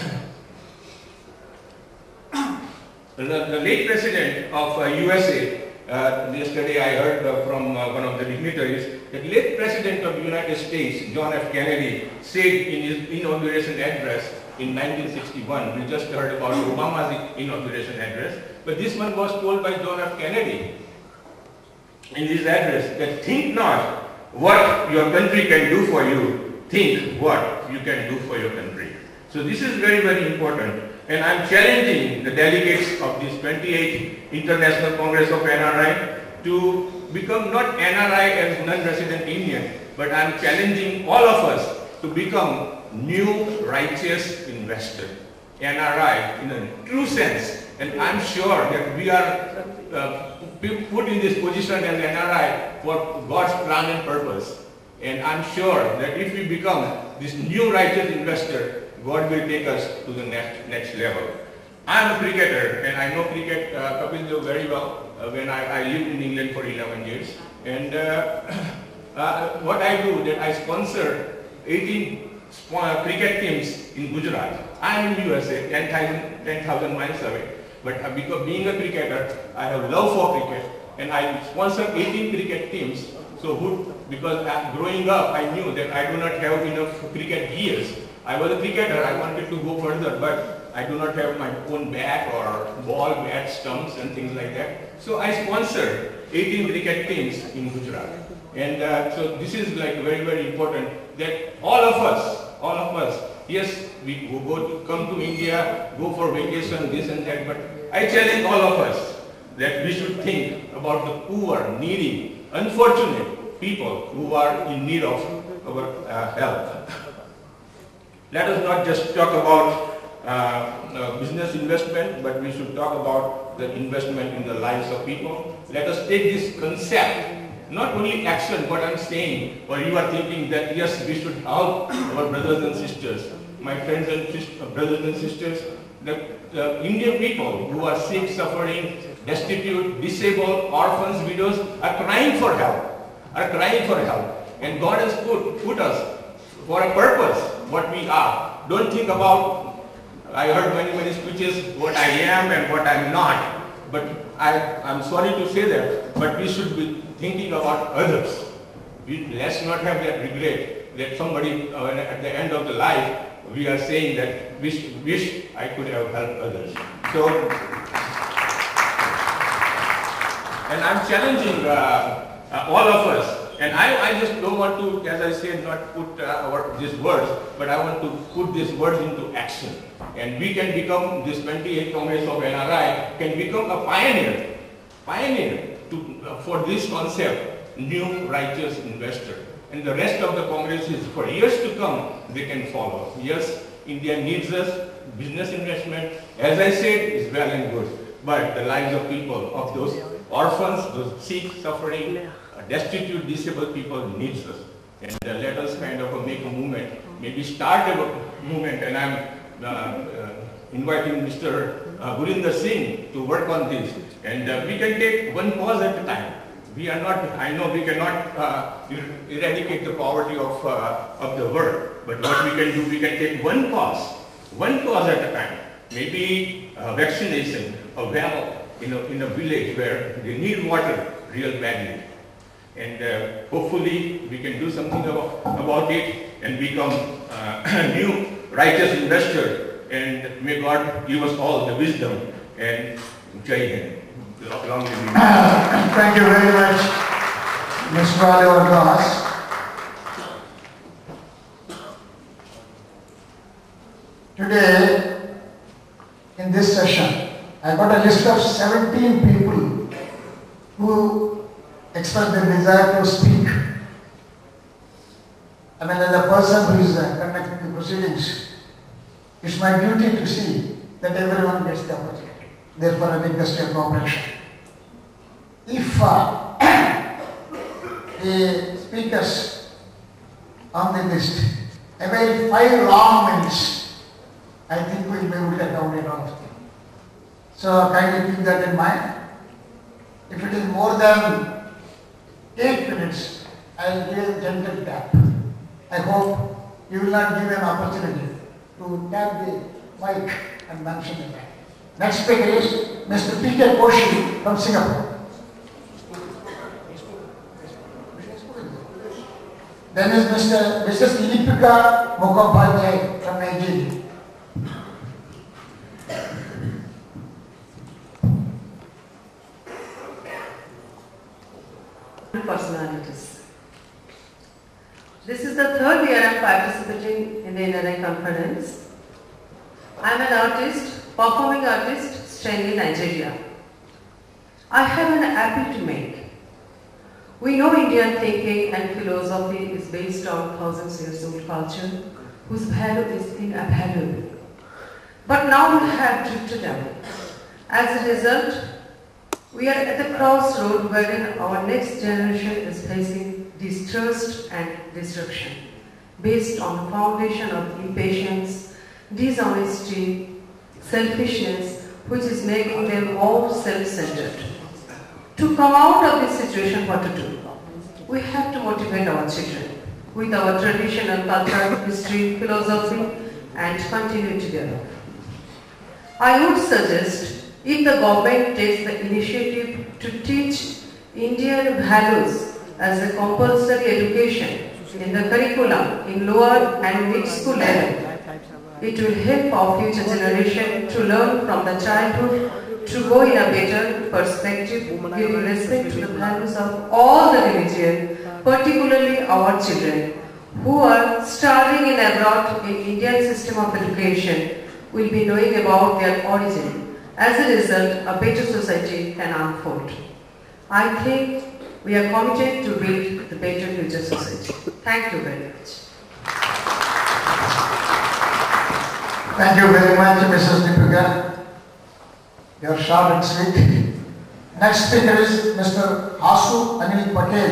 [SPEAKER 10] The late president of USA, yesterday I heard from one of the dignitaries, the late president of the United States, John F. Kennedy, said in his inauguration address in 1961. We just heard about Obama's inauguration address, but this one was told by John F. Kennedy in his address that think not what your country can do for you, think what you can do for your country. So this is very, very important. And I'm challenging the delegates of this 28th International Congress of NRI to become not NRI as non-resident Indian, but I'm challenging all of us to become new righteous investor, NRI in a true sense. And I'm sure that we are put in this position as NRI for God's plan and purpose. And I'm sure that if we become this new righteous investor, God will take us to the next level. I'm a cricketer and I know cricket, Kapil Dev very well when I lived in England for 11 years. And what I do that I sponsor 18 cricket teams in Gujarat. I'm in USA, 10,000 miles away. But because being a cricketer, I have love for cricket and I sponsor 18 cricket teams. So because growing up, I knew that I do not have enough cricket gears. I was a cricketer, I wanted to go further, but I do not have my own bat or ball, bat, stumps and things like that. So I sponsored 18 cricket teams in Gujarat. And so this is like very, very important that all of us, yes, we come to India, go for vacation, this and that, but I challenge all of us that we should think about the poor, needy, unfortunate people who are in need of our help. Let us not just talk about business investment, but we should talk about the investment in the lives of people. Let us take this concept, not only action, what I'm saying, or you are thinking that yes, we should help our brothers and sisters. My friends and brothers and sisters, the Indian people who are sick, suffering, destitute, disabled, orphans, widows are crying for help, And God has put us for a purpose, what we are. Don't think about, I heard many speeches, what I am and what I'm not. But I'm sorry to say that, but we should be thinking about others. Let's not have that regret that somebody at the end of the life, we are saying that wish I could have helped others. So, and I'm challenging all of us. And I just don't want to, as I said, not put these words, but I want to put these words into action. And we can become, this 28th Congress of NRI can become a pioneer for this concept, new righteous investor. And the rest of the congresses, for years to come, they can follow. Yes, India needs us, business investment, as I said, is well and good. But the lives of people, of those orphans, those sick, suffering, destitute, disabled people needs us. And let us kind of make a movement, maybe start a movement. And I'm inviting Mr. Gurinder Singh to work on this. And we can take one cause at a time. We are not, I know we cannot eradicate the poverty of the world. But what we can do, we can take one cause at a time. Maybe vaccination, a well in a village where they need water real badly. And hopefully we can do something about it and become a new righteous investor. And may God give us all the wisdom and Jai Hind. Long live you.
[SPEAKER 2] Thank you very much, Mr. Oliver Ross. Today, in this session, I got a list of 17 people who expressed their desire to speak. I mean, as a person who is conducting the proceedings, it's my duty to see that everyone gets the opportunity. Therefore, I request your cooperation. If the speakers on the list avail 5 long minutes, I think we will be able to accommodate all of them. So kindly keep that in mind. If it is more than 8 minutes, I will give a gentle tap. I hope you will not give an opportunity to tap the mic and mention the name. Next speaker is Mr. P.K. Koshi from Singapore. Then is Mrs. Deepak from Nigeria.
[SPEAKER 11] wonderful personalities. This is the third year I am participating in the NRI conference. I am an artist, performing artist, staying in Nigeria. I have an appeal to make. We know Indian thinking and philosophy is based on thousands years old culture, whose value is invaluable. But now we have drifted away. As a result, we are at the crossroad wherein our next generation is facing distrust and destruction, based on the foundation of impatience, dishonesty, selfishness, which is making them all self-centered. To come out of this situation, what to do? We have to motivate our children with our traditional culture, history, philosophy, and continue together. I would suggest if the government takes the initiative to teach Indian values as a compulsory education in the curriculum in lower and mid-school level, it will help our future generation to learn from the childhood to go in a better perspective, giving respect to the values of all the religion, particularly our children, who are studying in abroad in Indian system of education, will be knowing about their origin. As a result, a better society can unfold. I think we are committed to build the better future society. Thank you very much.
[SPEAKER 2] Thank you very much, Mrs. Deepak. You're short and sweet. Next speaker is Mr. Hasu Anil Patel.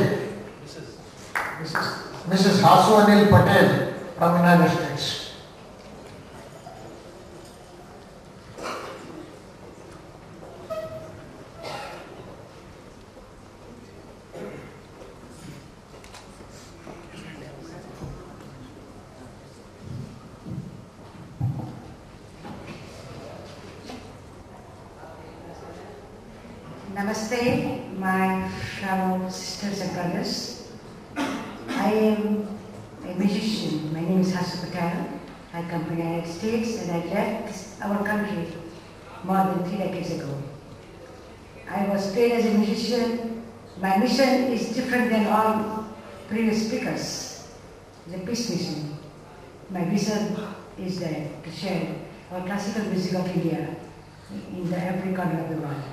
[SPEAKER 2] Mrs. Hasu Anil Patel from United States.
[SPEAKER 12] Namaste, my fellow sisters and brothers. I am a musician. My name is Hasu Patel. I come from the United States and I left our country more than 3 decades ago. I was trained as a musician. My mission is different than all previous speakers. It's a peace mission. My vision is that to share our classical music of India in every corner of the world.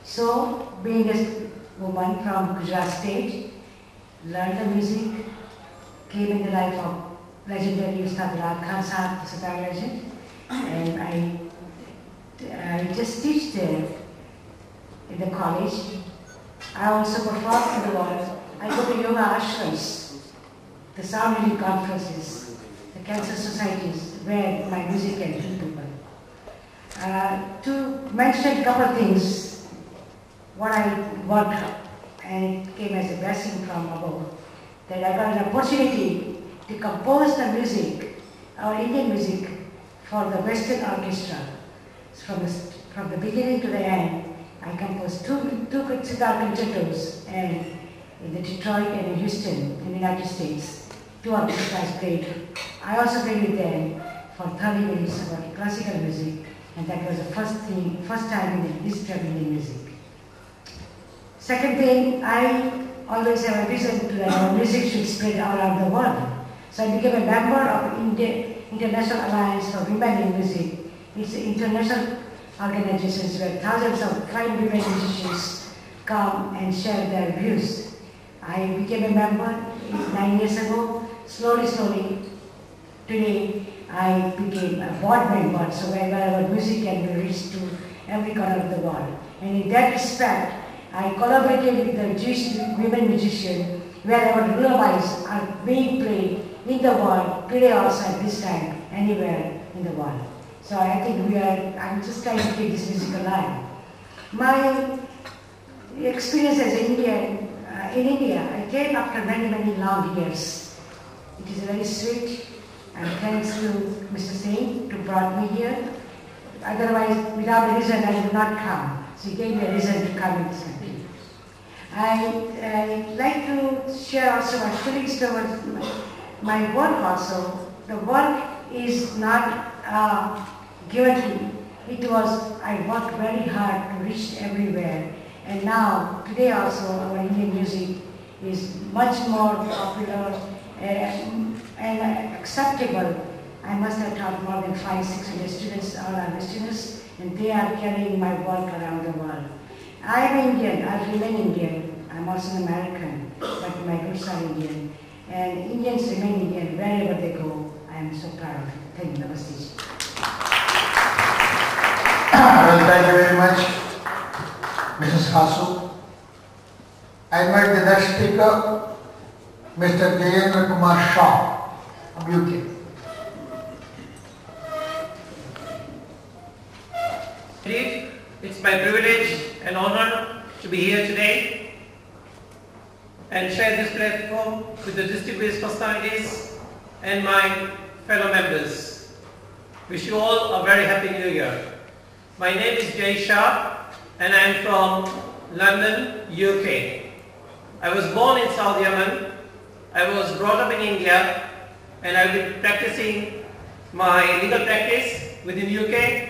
[SPEAKER 12] So, being a woman from Gujarat state, learned the music, came in the life of legendary Ustad Rag Khan Sahab, the sitar legend, and I just teach there in the college. I also perform in the world. I go to yoga ashrams, the sound healing conferences, the cancer societies where my music can heal people. To mention a couple of things, what I worked and it came as a blessing from above, that I got an opportunity to compose the music, our Indian music, for the Western orchestra. From the beginning to the end, I composed two sitar concertos and in the Detroit and in Houston in the United States. 2 orchestras played. I also played with them for 30 minutes about classical music, and that was the first time in the history of Indian music. Second thing, I always have a vision that our music should spread all around the world. So I became a member of International Alliance for Women in Music. It's an international organization where thousands of fine women musicians come and share their views. I became a member 9 years ago. Slowly, today I became a board member, so wherever music can be reached to every corner of the world. And in that respect, I collaborated with the Jewish women musicians wherever lullabies are being played in the world, today also at this time, anywhere in the world. So I think I'm just trying to keep this music alive. My experience as an Indian, in India, I came after many long years. It is very sweet, and thanks to Mr. Singh to brought me here. Otherwise, without a reason, I would not come. So he gave me a reason to come in this country. I like to share also my feelings towards my work also. The work is not given to me. I worked very hard to reach everywhere. And now, today also, our Indian music is much more popular and acceptable. I must have taught more than 500-600 students, all are Westerners, and they are carrying my work around the world. I am Indian, I remain Indian. I'm also an American, but my roots are Indian. And Indians remain Indian wherever they go. I am so proud. Thank you, Namaste.
[SPEAKER 2] Well, thank you very much, Mrs. Hasu. I invite the next speaker, Mr. Jayendra Kumar Shah from UK.
[SPEAKER 13] Indeed, it's my privilege and honor to be here today and share this platform with the distinguished personalities and my fellow members. Wish you all a very happy New Year. My name is Jay Shah and I am from London, UK. I was born in South Yemen. I was brought up in India and I've been practicing my legal practice within UK.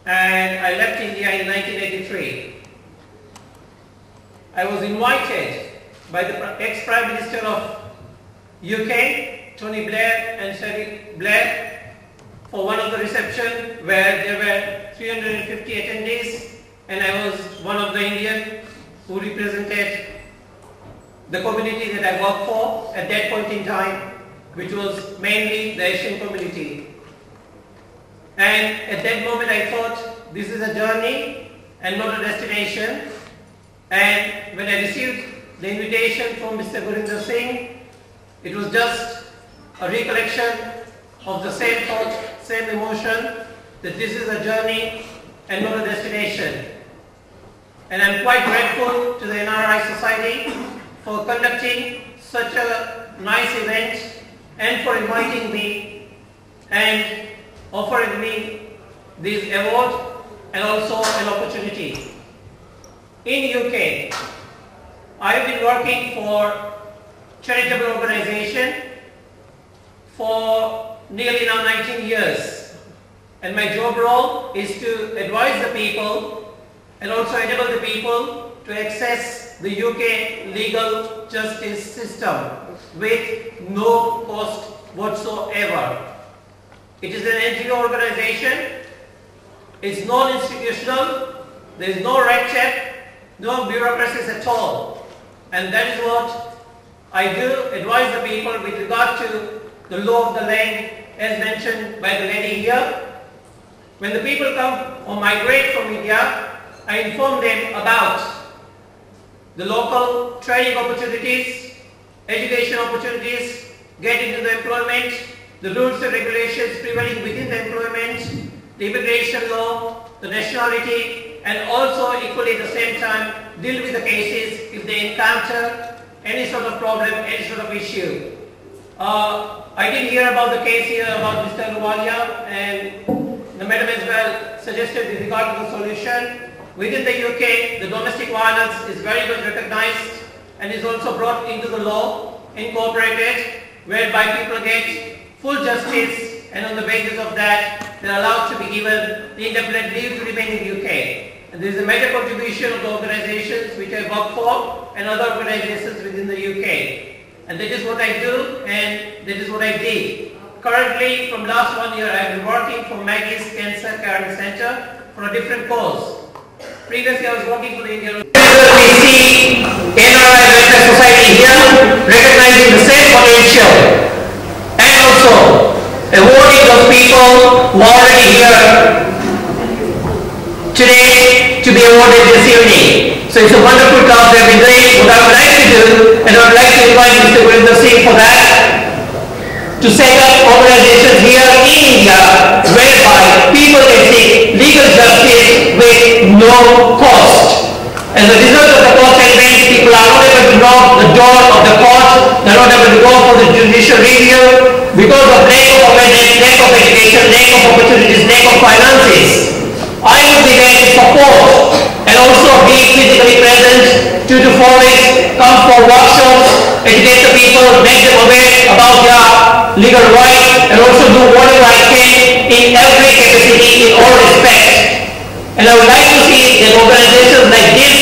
[SPEAKER 13] And I left India in 1983. I was invited by the ex-Prime Minister of UK, Tony Blair and Sherry Blair, for one of the reception where there were 350 attendees and I was one of the Indians who represented the community that I worked for at that point in time, which was mainly the Asian community. And at that moment I thought this is a journey and not a destination. And when I received the invitation from Mr. Gurinder Singh, it was just a recollection of the same thought, same emotion, that this is a journey and not a destination. And I'm quite grateful to the NRI Society for conducting such a nice event and for inviting me and offering me this award and also an opportunity. In UK, I have been working for charitable organization for nearly now 19 years. And my job role is to advise the people and also enable the people to access the UK legal justice system with no cost whatsoever. It is an NGO organization, it's non-institutional, there is no red tape, no bureaucracies at all. And that is what I do, advise the people with regard to the law of the land as mentioned by the lady here. When the people come or migrate from India, I inform them about the local training opportunities, education opportunities, get into the employment, the rules and regulations prevailing within the employment, the immigration law, the nationality, and also equally at the same time deal with the cases if they encounter any sort of problem, any sort of issue. I did hear about the case here about Mr. Luwalia, and the madam as well suggested with regard to the solution. Within the UK, the domestic violence is very much recognized and is also brought into the law, incorporated, whereby people get full justice, and on the basis of that, they are allowed to be given the indefinite leave to remain in the UK. And this is a major contribution of the organizations which I work for and other organizations within the UK. And that is what I do, and that is what I did. Currently, from last 1 year, I have been working for Maggie's Cancer Caring Center for a different cause. Previously, I was working for the Indian. We see NRI Welfare Society here recognizing the same potential and also awarding those people who are already here today to be awarded this evening. So it's a wonderful task they have been doing. What I would like to do, and I would like to invite Mr. Gurinder Singh for that, to set up organizations here in India whereby people can seek legal justice with no cost. As a result of the cost elements, people are not able to knock the door of the court, they are not able to go for the judicial review because of lack of awareness, lack of education, lack of opportunities, lack of finances. I would be there to support and also be physically present to the forest, come for workshops, educate the people, make them aware about their legal rights, and also do whatever I can in every capacity in all respects. And I would like to see that organizations like this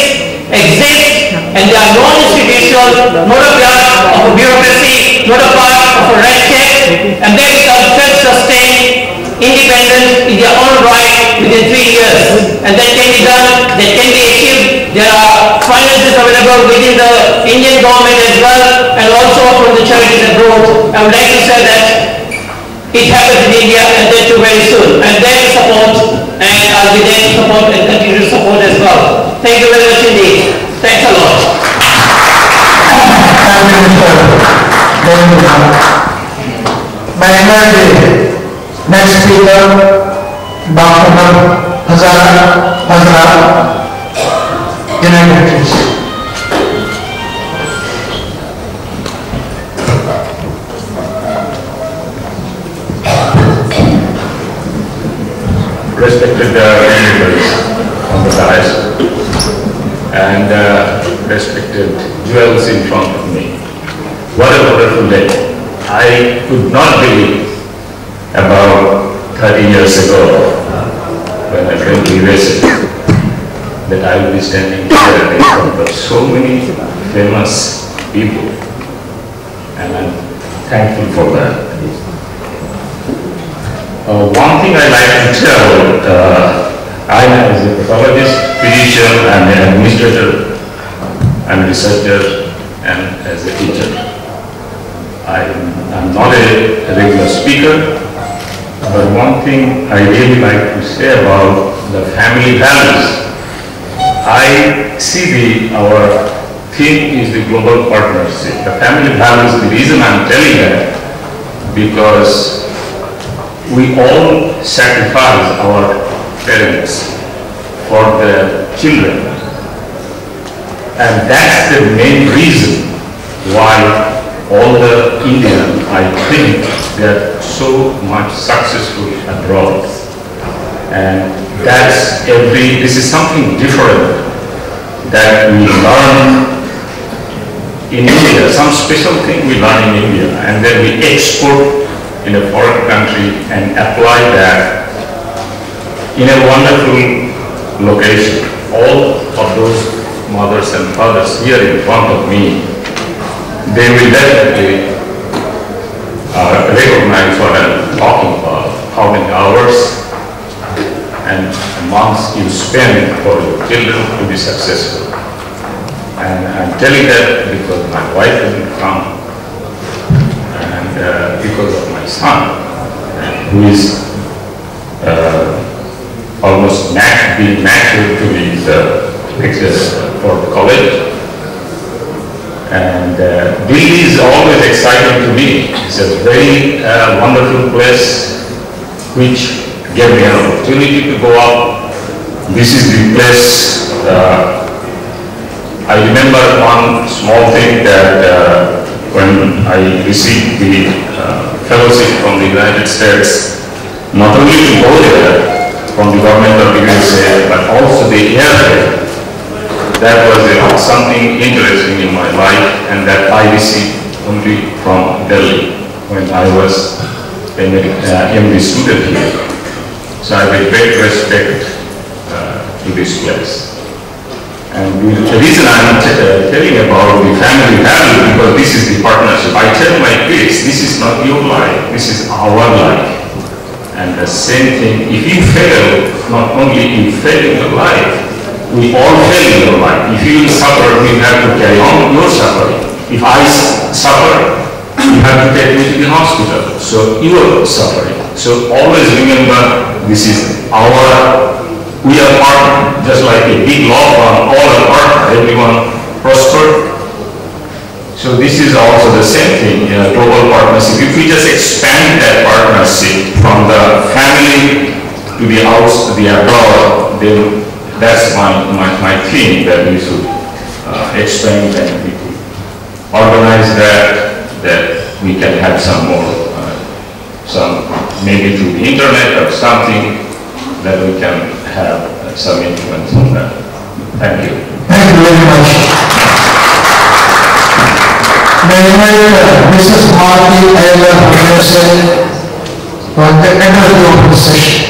[SPEAKER 13] exist and they are non-institutional people, not a part of a bureaucracy, not a part of a red tape, and they become self-sustained, independent in their own right within 3 years. And that can be done, that can be achieved. There are finances available within the Indian government as well, and also from the charities abroad. I would like to say that it happens in India, and that too very soon. I'm there to support, and I'll be there to support and continue to support as well. Thank you very much indeed. Thanks a lot.
[SPEAKER 2] Thank you, Mr. May I invite the next speaker, Dr. Hazara, United States.
[SPEAKER 14] Respected members on the dais and respected jewels in front of me. What a wonderful day. I could not believe about 30 years ago when I came to USA that I would be standing here in front of so many famous people, and I'm thankful for that. One thing I like to tell, I as a pathologist, physician, and an administrator, and researcher, and as a teacher. I'm not a regular speaker, but one thing I really like to say about the family values. I see our theme is the global partnership. The family values, the reason I'm telling that, because we all sacrifice our parents for their children, and that's the main reason why all the Indians, I think, they're so much successful abroad. And this is something different that we learn in India, some special thing we learn in India, and then we export in a foreign country and apply that in a wonderful location. All of those mothers and fathers here in front of me, they will definitely recognize what I'm talking about, how many hours and months you spend for your children to be successful. And I'm telling that because my wife didn't come, and because of my son, who is almost being matured to be the lectures for the college. And Delhi is always exciting to me. It's a very wonderful place which gave me an opportunity to go out. This is the place. I remember one small thing that when I received the fellowship from the United States, not only to go there from the government of the USA, but also the airfare. That was something interesting in my life, and that I received only from Delhi when I was a MD student here. So I have a great respect to this place. And the reason I'm telling about the family value, because this is the partnership. I tell my kids, this is not your life, this is our life. And the same thing, if you fail, not only you fail in your life, we all fail in your life. If you suffer, you have to carry on your suffering. If I suffer, you have to take me to the hospital. So you are suffering. So always remember, this is we are partner, just like a big law firm, all are partner, everyone prosper. So this is also the same thing, global partnership. If we just expand that partnership from the family to the house, to the abroad, then that's my theme, that we should expand and we could organize that we can have some more, maybe through the internet or something, that we can have some influence on that. Thank you.
[SPEAKER 2] Thank you very much. May I invite Mrs. Marty Ayala for the end of the session.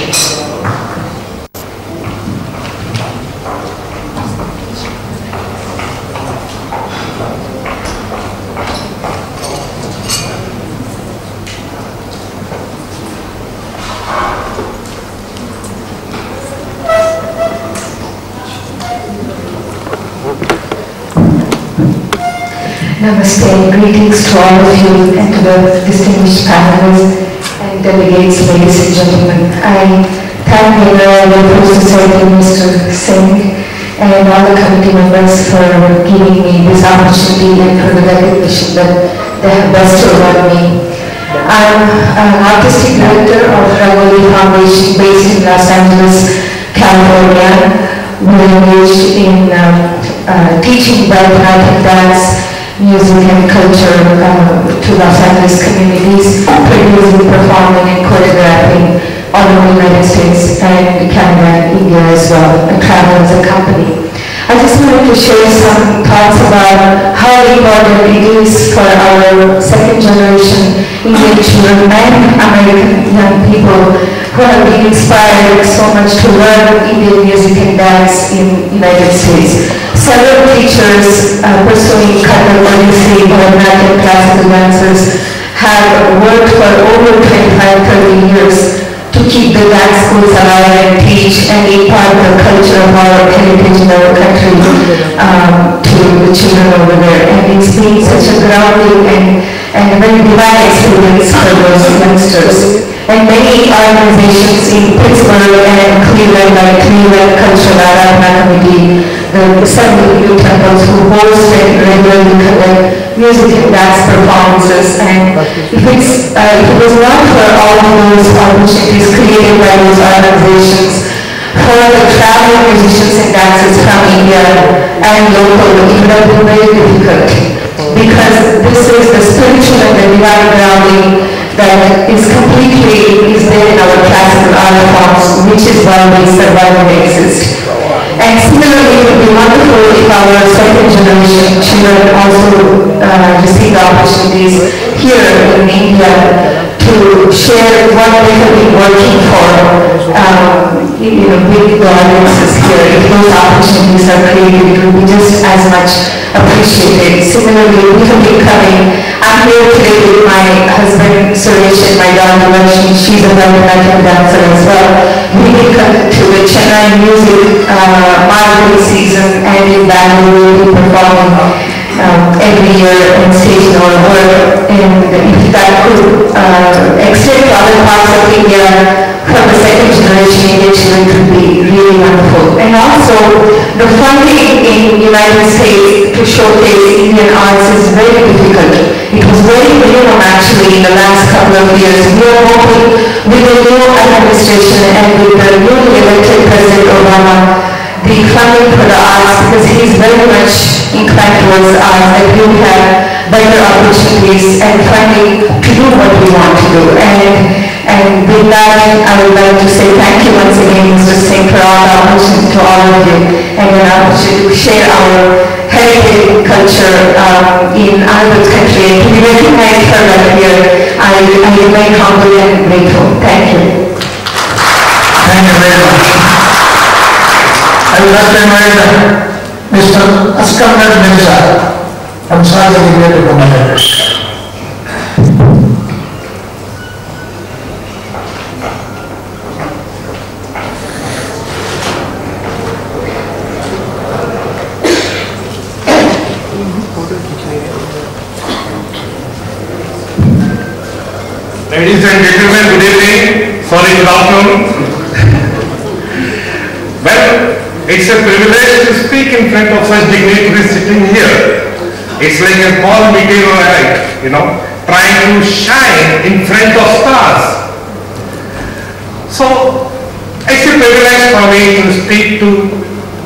[SPEAKER 15] Namaste and greetings to all of you and to the distinguished panelists and delegates, ladies and gentlemen. I thank the NRI Society, Mr. Singh, and all the committee members for giving me this opportunity and for the recognition that they have bestowed on me. I'm an artistic director of Rangoli Foundation based in Los Angeles, California. We're engaged in teaching Bharatanatyam dance, music and culture to Los Angeles communities, producing, performing and choreographing all over the United States and Canada and India as well, and travel as a company. I just wanted to share some thoughts about how important it is for our second generation Indian children and American young people who have been inspired so much to learn Indian music and dance in the United States. Several teachers pursuing Kathak, Odissi, Bharatanatyam classical dancers have worked for over 25-30 years to keep the dance schools alive and teach and impart the culture of our heritage in our country to the children over there. And it's been such a grounding and a very divine experience for those youngsters. And many organizations in Pittsburgh and Cleveland, like Cleveland Cultural Aradhana Committee, the 70 new temples who host and regularly conduct music and dance performances. And if it was not for all of those opportunities created by those organizations, for the traveling musicians and dancers from India and local, it would have been very difficult. Because this is the spiritual and the divine grounding that is there in our classical art forms, which is why they survive and exist. And similarly, it would be wonderful if our second generation children also receive opportunities here in India to share what they have been working for, with the audiences here. If those opportunities are created, it will be just as much appreciated. Similarly, we have been coming. I'm here today with my husband Suresh and my daughter Lakshmi. She's a Bharatanatyam dancer as well. We've been coming to the Chennai music marketing season, and in Bangalore we'll be performing every year and staging our work. And if that could extend to other parts of India for the second generation Indian children, it would be really wonderful. And also, the funding in the United States to showcase Indian arts is very difficult. It was very minimum actually in the last couple of years. We are hoping with the new administration and with the newly elected President Obama, the funding for the arts, because he is very much inclined towards the arts, that we will have better opportunities and funding to do what we want to do. And with that, I would like to say thank you once again, Mr. Singh, for all the opportunity to all of you, and an opportunity to share our heritage culture in another country, and to be recognized for that here. I remain humble and grateful. Thank you.
[SPEAKER 2] Thank you very much. I would like to invite Mr. Askandar Mirza from Saudi Arabia to come and address.
[SPEAKER 16] Ladies and gentlemen, good evening. Sorry, good afternoon. Well, it's a privilege to speak in front of such dignitaries sitting here. It's like a small meteorite, trying to shine in front of stars. So, it's a privilege for me to speak to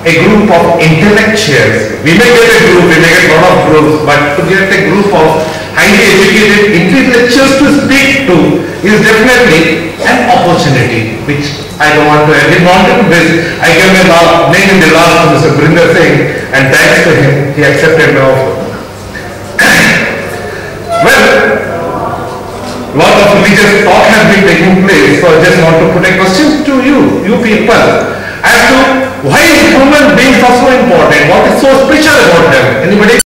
[SPEAKER 16] a group of intellectuals. We may get a group, we may get a lot of groups, but to get a group of highly educated intellectuals to speak to is definitely an opportunity, which I don't want to, I didn't want to miss. I gave my name in the last to Mr. Brinder Singh, and thanks to him, he accepted my offer. Well, a lot of religious talk has been taking place, so I just want to put a question to you people, as to why human beings are so important, what is so special about them? Anybody?